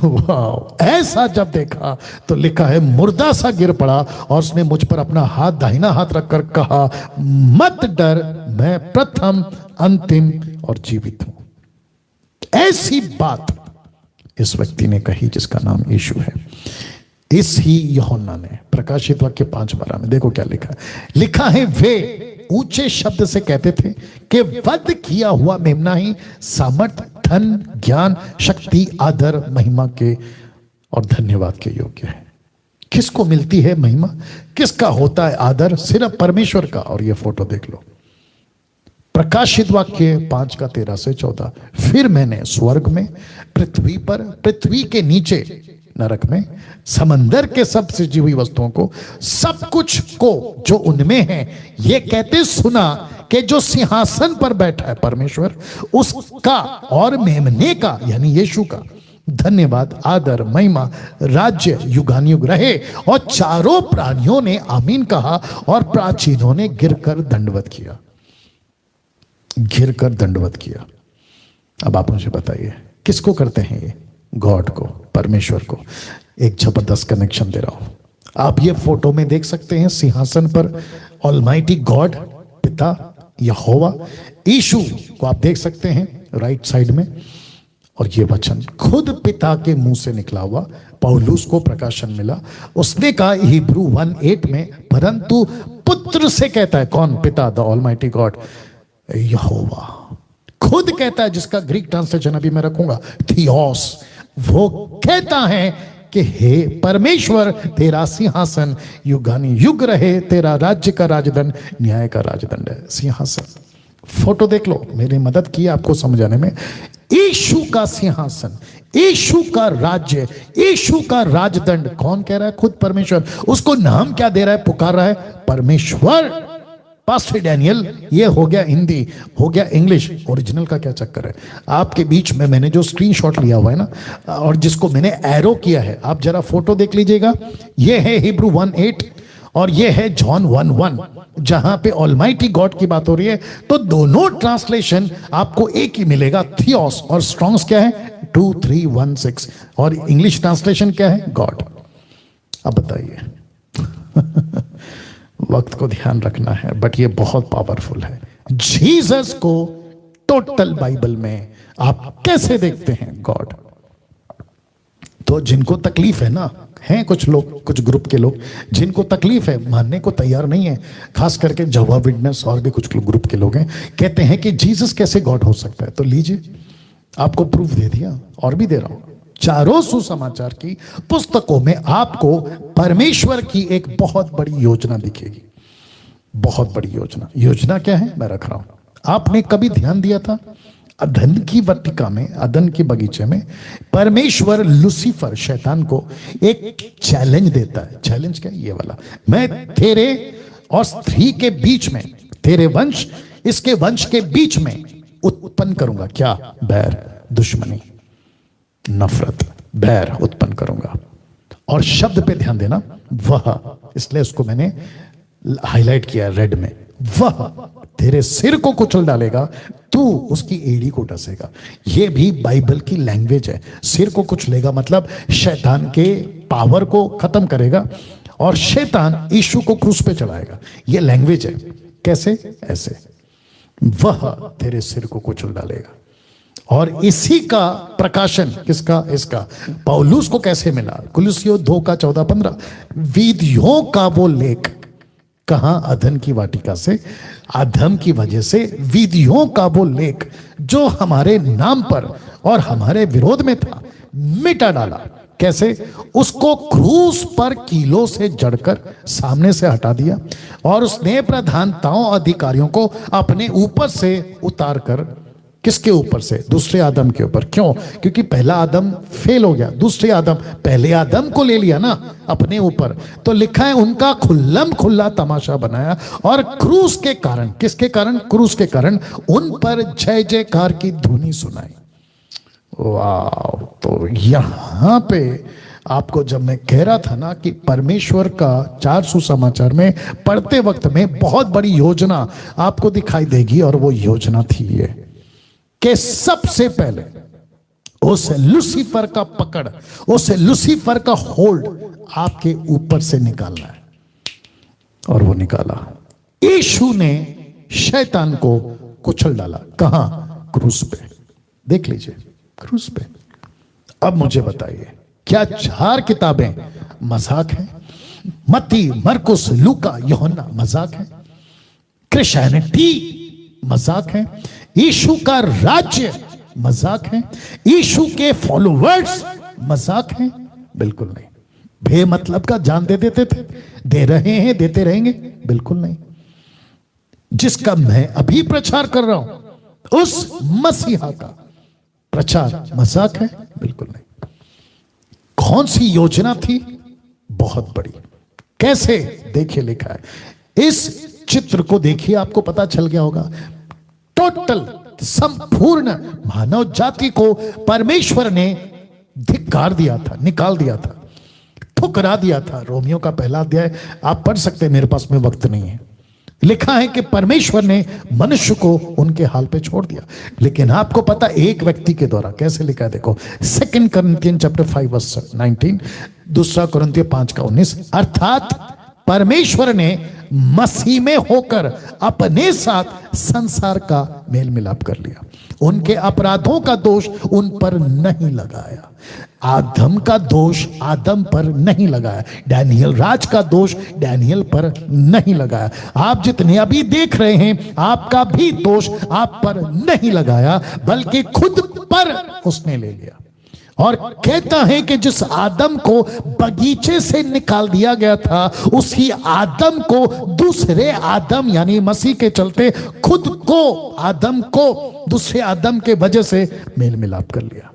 वाह! ऐसा जब देखा तो लिखा है, मुर्दा सा गिर पड़ा और उसने मुझ पर अपना हाथ, दाहिना हाथ रखकर कहा, मत डर, मैं प्रथम, अंतिम और जीवित हूं। ऐसी बात इस व्यक्ति ने कही जिसका नाम यीशु है। इस ही यूहन्ना ने प्रकाशित वाक्य 5:12 में देखो क्या लिखा है। लिखा है, वे ऊंचे शब्द से कहते थे कि वध किया हुआ मेमना ही सामर्थ, धन, ज्ञान, शक्ति, आदर, महिमा के और धन्यवाद के योग्य है। किसको मिलती है महिमा? किसका होता है आदर? सिर्फ परमेश्वर का। और ये फोटो देख लो, प्रकाशित वाक्य 5:13 से 14। फिर मैंने स्वर्ग में, पृथ्वी पर, पृथ्वी के नीचे नरक में, समंदर के सब सजी हुई वस्तुओं को, सब कुछ को जो उनमें है, ये कहते सुना कि जो सिंहासन पर बैठा है परमेश्वर, उसका और मेमने का यानी यीशु का धन्यवाद, आदर, महिमा, राज्य युगानुयुग रहे। और चारों प्राणियों ने आमीन कहा और प्राचीनों ने गिरकर दंडवत किया, गिरकर दंडवत किया। अब आप मुझे बताइए किसको करते हैं ये? गॉड को, परमेश्वर को। एक जबरदस्त कनेक्शन दे रहा हूं, आप ये फोटो में देख सकते हैं सिंहासन पर ऑलमाइटी गॉड पिता यहोवा, यीशु को आप देख सकते हैं राइट साइड में, और ये वचन खुद पिता के मुंह से निकला हुआ। पौलुस को प्रकाशन मिला, उसने कहा हिब्रू 1:8 में, परंतु पुत्र से कहता है कौन? पिता, द ऑलमाइटी गॉड, यहोवा खुद कहता है, जिसका ग्रीक ट्रांसलेशन अभी मैं रखूंगा, थियोस। वो कहता है कि हे परमेश्वर, तेरा सिंहासन युगानुयुग रहे, तेरा राज्य का राजदंड न्याय का राजदंड है। सिंहासन, फोटो देख लो, मेरी मदद की आपको समझाने में। यीशु का सिंहासन, यीशु का राज्य, यीशु का राजदंड, कौन कह रहा है? खुद परमेश्वर। उसको नाम क्या दे रहा है? पुकार रहा है परमेश्वर। पास्टर डैनियल, ये हो गया हिंदी, हो गया इंग्लिश, ओरिजिनल का क्या चक्कर है? आपके बीच में मैंने जो स्क्रीनशॉट लिया हुआ है ना, और जिसको मैंने एरो किया है, आप जरा फोटो देख लीजिएगा। ये है हिब्रू 1:8 और ये है जॉन 1:1, जहां पे ऑलमाइटी गॉड की बात हो रही है। तो दोनों ट्रांसलेशन आपको एक ही मिलेगा, थियोस, और स्ट्रॉन्ग्स क्या है? 2316, और इंग्लिश ट्रांसलेशन क्या है? गॉड। अब बताइए वक्त को ध्यान रखना है, बट ये बहुत पावरफुल है। जीसस को टोटल बाइबल में आप कैसे देखते हैं? गॉड। तो जिनको तकलीफ है ना, हैं कुछ लोग, कुछ ग्रुप के लोग जिनको तकलीफ है, मानने को तैयार नहीं है, खास करके जवा विटनेस और भी कुछ ग्रुप के लोग हैं, कहते हैं कि जीसस कैसे गॉड हो सकता है। तो लीजिए, आपको प्रूफ दे दिया और भी दे रहा हूं। चारों सुसमाचार की पुस्तकों में आपको परमेश्वर की एक बहुत बड़ी योजना दिखेगी, बहुत बड़ी योजना। योजना क्या है मैं रख रहा हूं। आपने कभी ध्यान दिया था अदन की वाटिका में, अदन के बगीचे में परमेश्वर लूसीफर शैतान को एक चैलेंज देता है। चैलेंज क्या? ये वाला, मैं तेरे और स्त्री के बीच में, तेरे वंश इसके वंश के बीच में उत्पन्न करूंगा क्या? बैर, दुश्मनी, नफरत, बैर उत्पन्न करूंगा। और शब्द पे ध्यान देना, वह, इसलिए उसको मैंने हाईलाइट किया रेड में। वह तेरे सिर को कुचल डालेगा, तू उसकी एड़ी को डसेगा। यह भी बाइबल की लैंग्वेज है। सिर को कुचलेगा मतलब शैतान के पावर को खत्म करेगा, और शैतान यीशु को क्रूस पे चढ़ाएगा। यह लैंग्वेज है। कैसे? ऐसे, वह तेरे सिर को कुचल डालेगा। और इसी का प्रकाशन किसका? इसका। पौलुस को कैसे मिला? कुलुस्सियों 2:14-15, विधियों का वो लेख, कहां? अदन की वाटिका से, आदम की वजह से विधियों का वो लेख जो हमारे नाम पर और हमारे विरोध में था, मिटा डाला। कैसे? उसको क्रूस पर कीलों से जड़कर सामने से हटा दिया, और उसने प्रधानताओं अधिकारियों को अपने ऊपर से उतार कर, किसके ऊपर से? दूसरे आदम के ऊपर। क्यों? क्योंकि पहला आदम फेल हो गया, दूसरे आदम, पहले आदम को ले लिया ना अपने ऊपर। तो लिखा है उनका खुल्लम खुल्ला तमाशा बनाया, और क्रूस के कारण, किसके कारण? क्रूस के कारण उन पर जय जयकार की ध्वनि सुनाई। वाह! तो यहां पे आपको जब मैं कह रहा था ना कि परमेश्वर का 4 सुसमाचार में पढ़ते वक्त में बहुत बड़ी योजना आपको दिखाई देगी, और वो योजना थी ये कि सबसे पहले उस लूसीफर का पकड़, उस लूसीफर का होल्ड आपके ऊपर से निकालना है। और वो निकाला। यीशु ने शैतान को कुचल डाला। कहां? क्रूस पे। देख लीजिए, क्रूस पे। अब मुझे बताइए, क्या 4 किताबें मजाक हैं? मत्ती, मरकुस, लूका, यूहन्ना मजाक है? क्रिश्चियनिटी मजाक है? यीशु का राज्य मजाक है? यीशु के फॉलोवर्स मजाक हैं? बिल्कुल नहीं। बेमतलब का जान दे देते थे, दे रहे हैं, देते रहेंगे? बिल्कुल नहीं। जिसका मैं अभी प्रचार कर रहा हूं, उस मसीहा का प्रचार मजाक है? बिल्कुल नहीं। कौन सी योजना थी? बहुत बड़ी। कैसे? देखिए लिखा है, इस चित्र को देखिए, आपको पता चल गया होगा। टोटल संपूर्ण मानव जाति को परमेश्वर ने धिक्कार दिया था, निकाल दिया था, ठुकरा दिया था। रोमियो का पहला अध्याय आप पढ़ सकते हैं, मेरे पास में वक्त नहीं है। लिखा है कि परमेश्वर ने मनुष्य को उनके हाल पे छोड़ दिया। लेकिन आपको पता, एक व्यक्ति के द्वारा कैसे लिखा है, देखो 2 Corinthians chapter 5 verse 19, 2 Corinthians 5:19, अर्थात परमेश्वर ने मसीह में होकर अपने साथ संसार का मेल मिलाप कर लिया। उनके अपराधों का दोष उन पर नहीं लगाया। आदम का दोष आदम पर नहीं लगाया। डैनियल राज का दोष डैनियल पर नहीं लगाया। आप जितने अभी देख रहे हैं, आपका भी दोष आप पर नहीं लगाया, बल्कि खुद पर उसने ले लिया। और कहता है कि जिस आदम को बगीचे से निकाल दिया गया था, उसी आदम को दूसरे आदम यानी मसीह के चलते खुद को, आदम को दूसरे आदम के वजह से मेल मिलाप कर लिया।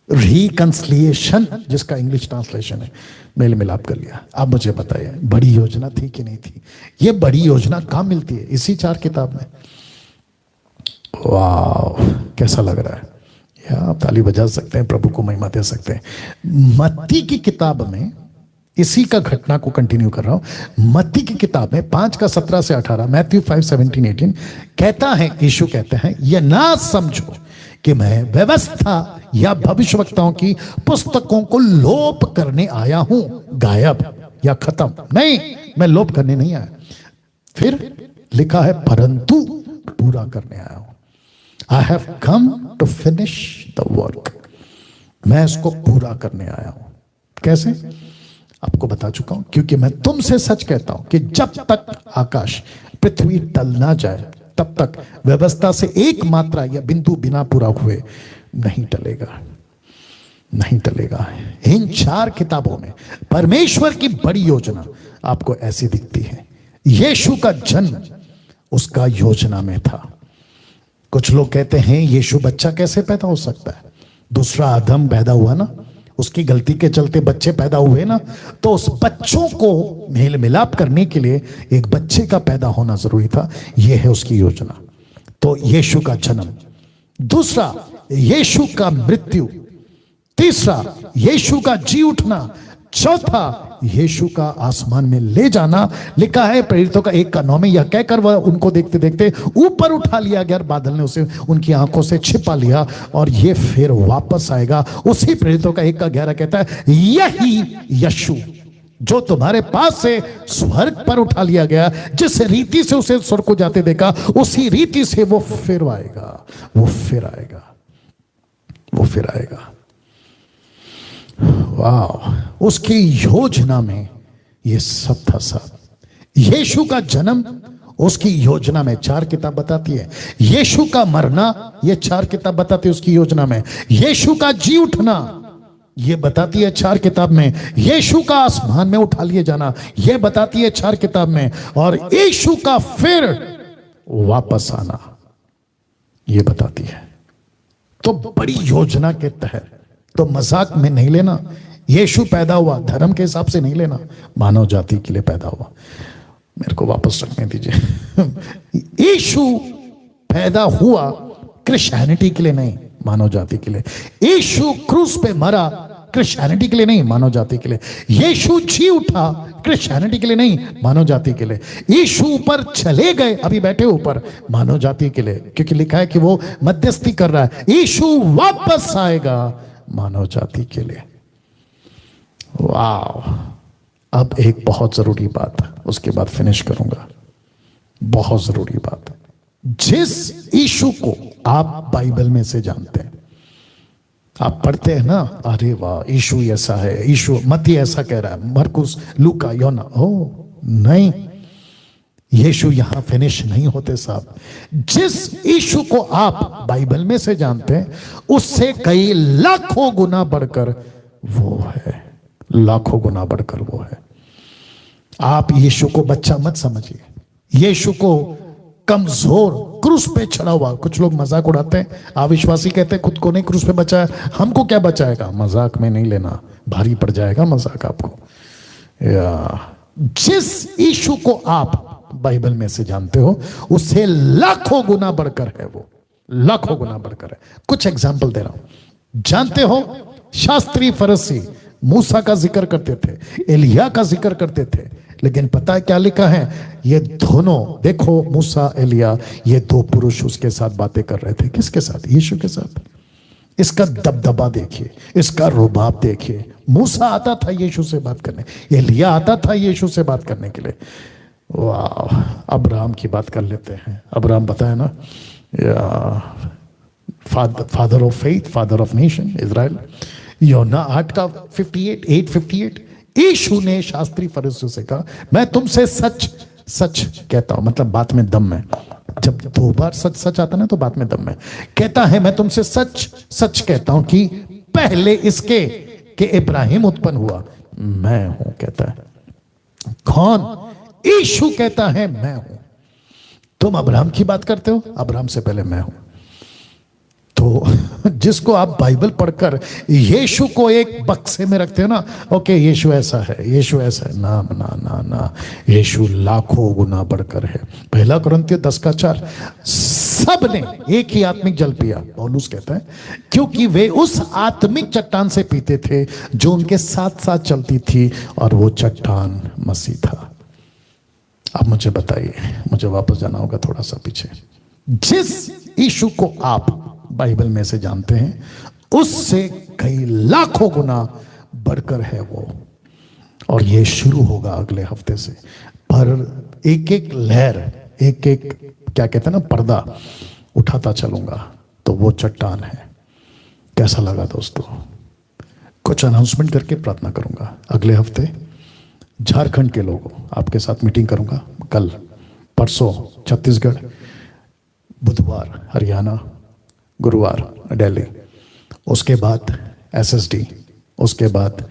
रिकंसिलिएशन जिसका इंग्लिश ट्रांसलेशन है, मेल मिलाप कर लिया। अब मुझे बताइए, बड़ी योजना थी कि नहीं थी? ये बड़ी योजना कहां मिलती है? इसी 4 किताब में। वाह, कैसा लग रहा है? आप ताली बजा सकते हैं, प्रभु को महिमा दे सकते हैं। मत्ती की किताब में, इसी का घटना को कंटिन्यू कर रहा हूं, मत्ती की किताब में 5:17 से 18, मैथ्यू 5:17-18 कहता है, यीशु कहते हैं, यह ना समझो कि मैं व्यवस्था या भविष्यवक्ताओं की पुस्तकों को लोप करने आया हूं, गायब या खत्म नहीं, मैं लोप करने नहीं आया। फिर लिखा है, परंतु पूरा करने आया हूं। I have come to finish the work. मैं इसको पूरा करने आया हूं। कैसे? आपको बता चुका हूं, क्योंकि मैं तुमसे सच कहता हूं कि जब तक आकाश पृथ्वी टल ना जाए, तब तक व्यवस्था से एक मात्रा या बिंदु बिना पूरा हुए नहीं टलेगा, नहीं टलेगा। इन 4 किताबों में परमेश्वर की बड़ी योजना आपको ऐसी दिखती है। यीशु का जन्म उसका योजना में था। कुछ लोग कहते हैं यीशु बच्चा कैसे पैदा हो सकता है? दूसरा आदम पैदा हुआ ना, उसकी गलती के चलते बच्चे पैदा हुए ना, तो उस बच्चों को मेल मिलाप करने के लिए एक बच्चे का पैदा होना जरूरी था। यह है उसकी योजना। तो यीशु का जन्म, दूसरा यीशु का मृत्यु, तीसरा यीशु का जी उठना, चौथा यीशु का आसमान में ले जाना। लिखा है प्रेरितों का 1:9 में, यह कहकर वह उनको देखते देखते ऊपर उठा लिया गया, बादल ने उसे उनकी आंखों से छिपा लिया और ये फिर वापस आएगा। उसी प्रेरितों का 1:11 कहता है, यही यीशु जो तुम्हारे पास से स्वर्ग पर उठा लिया गया, जिस रीति से उसे स्वर्ग को जाते देखा, उसी रीति से वो फिर आएगा, वो फिर आएगा, वो फिर आएगा। वाह, उसकी योजना में ये सब था साहब। यीशु का जन्म उसकी योजना में 4 किताब बताती है। यीशु का मरना ये 4 किताब बताती है उसकी योजना में। यीशु का जी उठना ये बताती है 4 किताब में। यीशु का आसमान में उठा लिए जाना ये बताती है 4 किताब में। और यीशु का फिर वापस आना ये बताती है। तो बड़ी योजना के तहत, तो मजाक में नहीं लेना। यीशु पैदा हुआ धर्म के हिसाब से नहीं लेना, मानव जाति के लिए पैदा हुआ। मेरे को वापस रखने दीजिए। यीशु पैदा हुआ क्रिश्चियनिटी के लिए नहीं, मानव जाति के लिए। यीशु क्रूस पे मरा क्रिश्चियनिटी के लिए नहीं, मानव जाति के लिए। यीशु जी उठा क्रिश्चियनिटी के लिए नहीं, मानव जाति के लिए। यीशु ऊपर चले गए, अभी बैठे ऊपर, मानव जाति के लिए, क्योंकि लिखा है कि वो मध्यस्थी कर रहा है। यीशु वापस आएगा मानव जाति के लिए। वाह, अब एक बहुत जरूरी बात, उसके बाद फिनिश करूंगा। बहुत जरूरी बात, जिस यीशु को आप बाइबल में से जानते हैं, आप पढ़ते हैं ना, अरे वाह यीशु ऐसा है, यीशु मत्ती ऐसा कह रहा है, मरकुस, लूका, योना। ओ नहीं, यीशु यहां फिनिश नहीं होते साहब। जिस यीशु को आप बाइबल में से जानते हैं, उससे कई लाखों गुना बढ़कर वो है, लाखों गुना बढ़कर वो है। आप यीशु को बच्चा मत समझिए, यीशु को कमजोर क्रूस पे चढ़ा हुआ। कुछ लोग मजाक उड़ाते हैं, अविश्वासी कहते हैं खुद को नहीं क्रूस पे बचाया, हमको क्या बचाएगा। मजाक में नहीं लेना, भारी पड़ जाएगा मजाक आपको। जिस यीशु को आप बाइबल में से जानते हो उससे लाखों गुना बढ़कर है, वो लाखों गुना बढ़कर है। कुछ एग्जाम्पल दे रहा हूं। जानते हो शास्त्री फरीसी मूसा का जिक्र करते थे, एलिया का जिक्र करते थे, लेकिन पता है क्या लिखा है? ये दोनों, देखो मूसा एलिया, ये दो पुरुष उसके साथ बातें कर रहे थे। किसके साथ? यीशु के साथ। इसका दबदबा देखिए, इसका रुबाब देखिए। मूसा आता था यीशु से बात करने, एलिया आता था यीशु से बात करने के लिए। वाह, अब्राहम की बात कर लेते हैं। अब्राहम बताया ना, father of faith, father of nation Israel. योना 8:58 यीशु ने शास्त्री फरीसियों से कहा, मैं तुमसे सच सच कहता हूं, मतलब बात में दम है। जब दो बार सच सच आता ना तो बात में दम है। कहता है मैं तुमसे सच सच कहता हूं कि पहले इसके कि इब्राहिम उत्पन्न हुआ मैं हूं। कहता है कौन? यीशु कहता है मैं हूं। तुम अब्राहम की बात करते हो, अब्राहम से पहले मैं हूं। तो जिसको आप बाइबल पढ़कर यीशु को एक बक्से में रखते हो ना, ओके यीशु ऐसा है, यीशु ऐसा है, ना ना ना ना, यीशु लाखों गुना बढ़कर है। 1 कुरिन्थियों 10:4, सब ने एक ही आत्मिक जल पिया, पौलुस कहता है, क्योंकि वे उस आत्मिक चट्टान से पीते थे जो उनके साथ साथ चलती थी, और वो चट्टान मसीह था। अब मुझे बताइए, मुझे वापस जाना होगा थोड़ा सा पीछे। जिस यीशु को आप बाइबल में से जानते हैं उससे कई लाखों गुना बढ़कर है वो। और ये शुरू होगा अगले हफ्ते से। पर एक एक लहर, एक एक क्या कहते हैं ना, पर्दा उठाता चलूंगा, तो वो चट्टान है। कैसा लगा दोस्तों? कुछ अनाउंसमेंट करके प्रार्थना करूंगा। अगले हफ्ते झारखंड के लोगों आपके साथ मीटिंग करूंगा। कल परसों छत्तीसगढ़, बुधवार हरियाणा, गुरुवार दिल्ली, उसके बाद एसएसडी, उसके बाद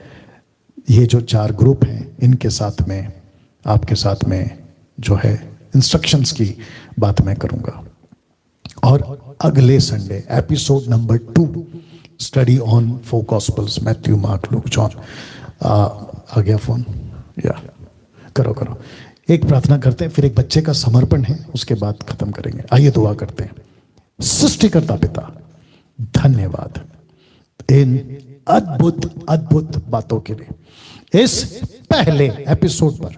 ये जो 4 ग्रुप हैं इनके साथ में, आपके साथ में जो है इंस्ट्रक्शंस की बात मैं करूंगा। और अगले Sunday episode number 2, study on 4 gospels, Matthew, Mark, Luke, John. आ गया फोन? या करो करो। एक प्रार्थना करते हैं, फिर एक बच्चे का समर्पण है, उसके बाद खत्म करेंगे। आइए दुआ करते हैं। सृष्टिकर्ता पिता, धन्यवाद इन अद्भुत अद्भुत बातों के लिए। इस पहले एपिसोड पर,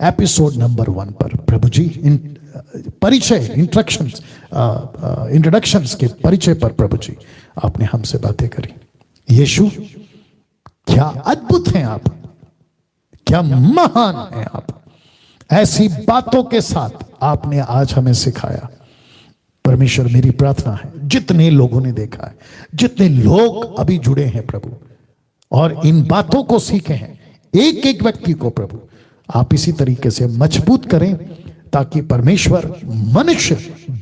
एपिसोड नंबर 1 पर प्रभु जी, परिचय, इंट्रोडक्शंस के परिचय पर प्रभु जी आपने हमसे बातें करी। यीशु, क्या अद्भुत हैं आप, क्या महान हैं आप। ऐसी बातों के साथ आपने आज हमें सिखाया। परमेश्वर, मेरी प्रार्थना है जितने लोगों ने देखा है, जितने लोग अभी जुड़े हैं प्रभु और इन बातों को सीखे हैं, एक एक व्यक्ति को प्रभु आप इसी तरीके से मजबूत करें, ताकि परमेश्वर, मनुष्य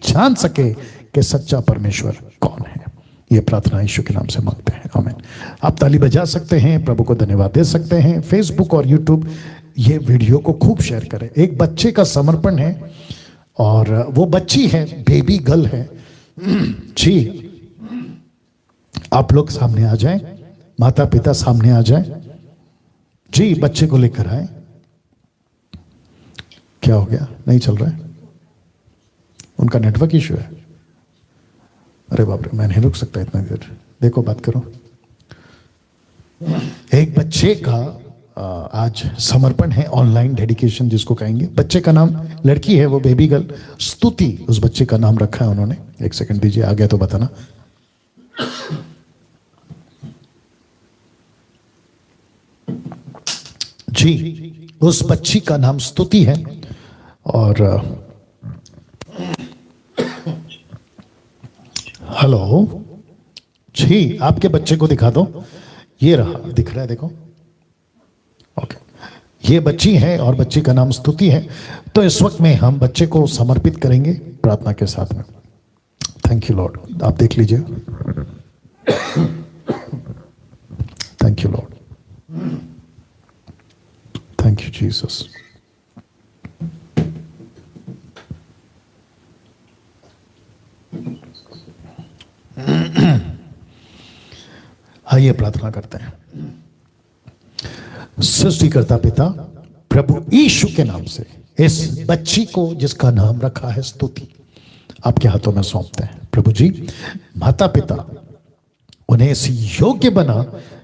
जान सके कि सच्चा परमेश्वर कौन है। ये प्रार्थना यीशु के नाम से मांगते हैं, आमीन। आप ताली बजा सकते हैं, प्रभु को धन्यवाद दे सकते हैं। फेसबुक और यूट्यूब ये वीडियो को खूब शेयर करें। एक बच्चे का समर्पण है और वो बच्ची है, बेबी गर्ल है जी। आप लोग सामने आ जाएं, माता पिता सामने आ जाएं जी, बच्चे को लेकर आए। क्या हो गया? नहीं चल रहा है, उनका नेटवर्क इशू है। अरे बाप रे, मैं नहीं रुक सकता इतना देर। देखो, बात करो। एक बच्चे का आज समर्पण है, ऑनलाइन डेडिकेशन जिसको कहेंगे। बच्चे का नाम, लड़की है वो, बेबी गर्ल स्तुति उस बच्चे का नाम रखा है उन्होंने। एक सेकंड दीजिए, आ गया तो बताना। जी, उस बच्ची का नाम स्तुति है। और हेलो जी, आपके बच्चे को दिखा दो। ये रहा, दिख रहा है, देखो। ओके, ये बच्ची है और बच्ची का नाम स्तुति है। तो इस वक्त में हम बच्चे को समर्पित करेंगे प्रार्थना के साथ में। थैंक यू लॉर्ड, आप देख लीजिए। Thank you Lord, thank you Jesus. आइए प्रार्थना करते हैं। सृष्टिकर्ता पिता, प्रभु यीशु के नाम से इस बच्ची को जिसका नाम रखा है स्तुति, आपके हाथों में सौंपते हैं। प्रभु जी, माता पिता उन्हें इस योग्य बना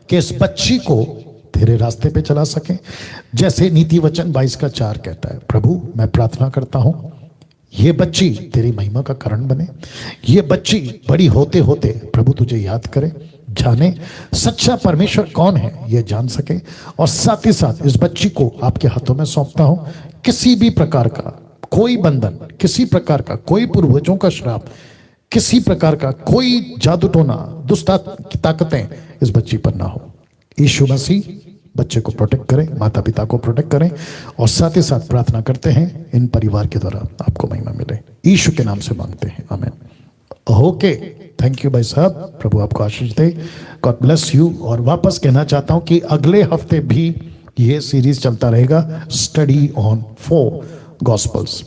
कि इस बच्ची को तेरे रास्ते पे चला सके, जैसे नीति वचन 22:4 कहता है। प्रभु मैं प्रार्थना करता हूं ये बच्ची तेरी महिमा का कारण बने, ये बच्ची बड़ी होते होते प्रभु तुझे याद करे, जाने सच्चा परमेश्वर कौन है ये जान सके, और साथ ही साथ इस बच्ची को आपके हाथों में सौंपता हूं। किसी भी प्रकार का कोई बंधन, किसी प्रकार का कोई पूर्वजों का श्राप, किसी प्रकार का कोई जादू टोना, दुष्ट ताकतें इस बच्ची पर ना हो। यीशु मसीह बच्चे को प्रोटेक्ट करें, माता पिता को प्रोटेक्ट करें, और साथ ही साथ प्रार्थना करते हैं इन परिवार के द्वारा आपको महिमा मिले। यीशु के नाम से मांगते हैं, आमीन। ओके, थैंक यू भाई साहब, प्रभु आपको आशीष दे, गॉड ब्लेस यू। और वापस कहना चाहता हूं कि अगले हफ्ते भी ये सीरीज चलता रहेगा, study on 4 gospels,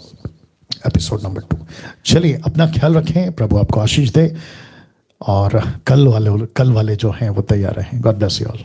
episode number 2। चलिए अपना ख्याल रखें, प्रभु आपको आशीष दे, और कल वाले जो हैं वो तैयार रहें। God bless you all.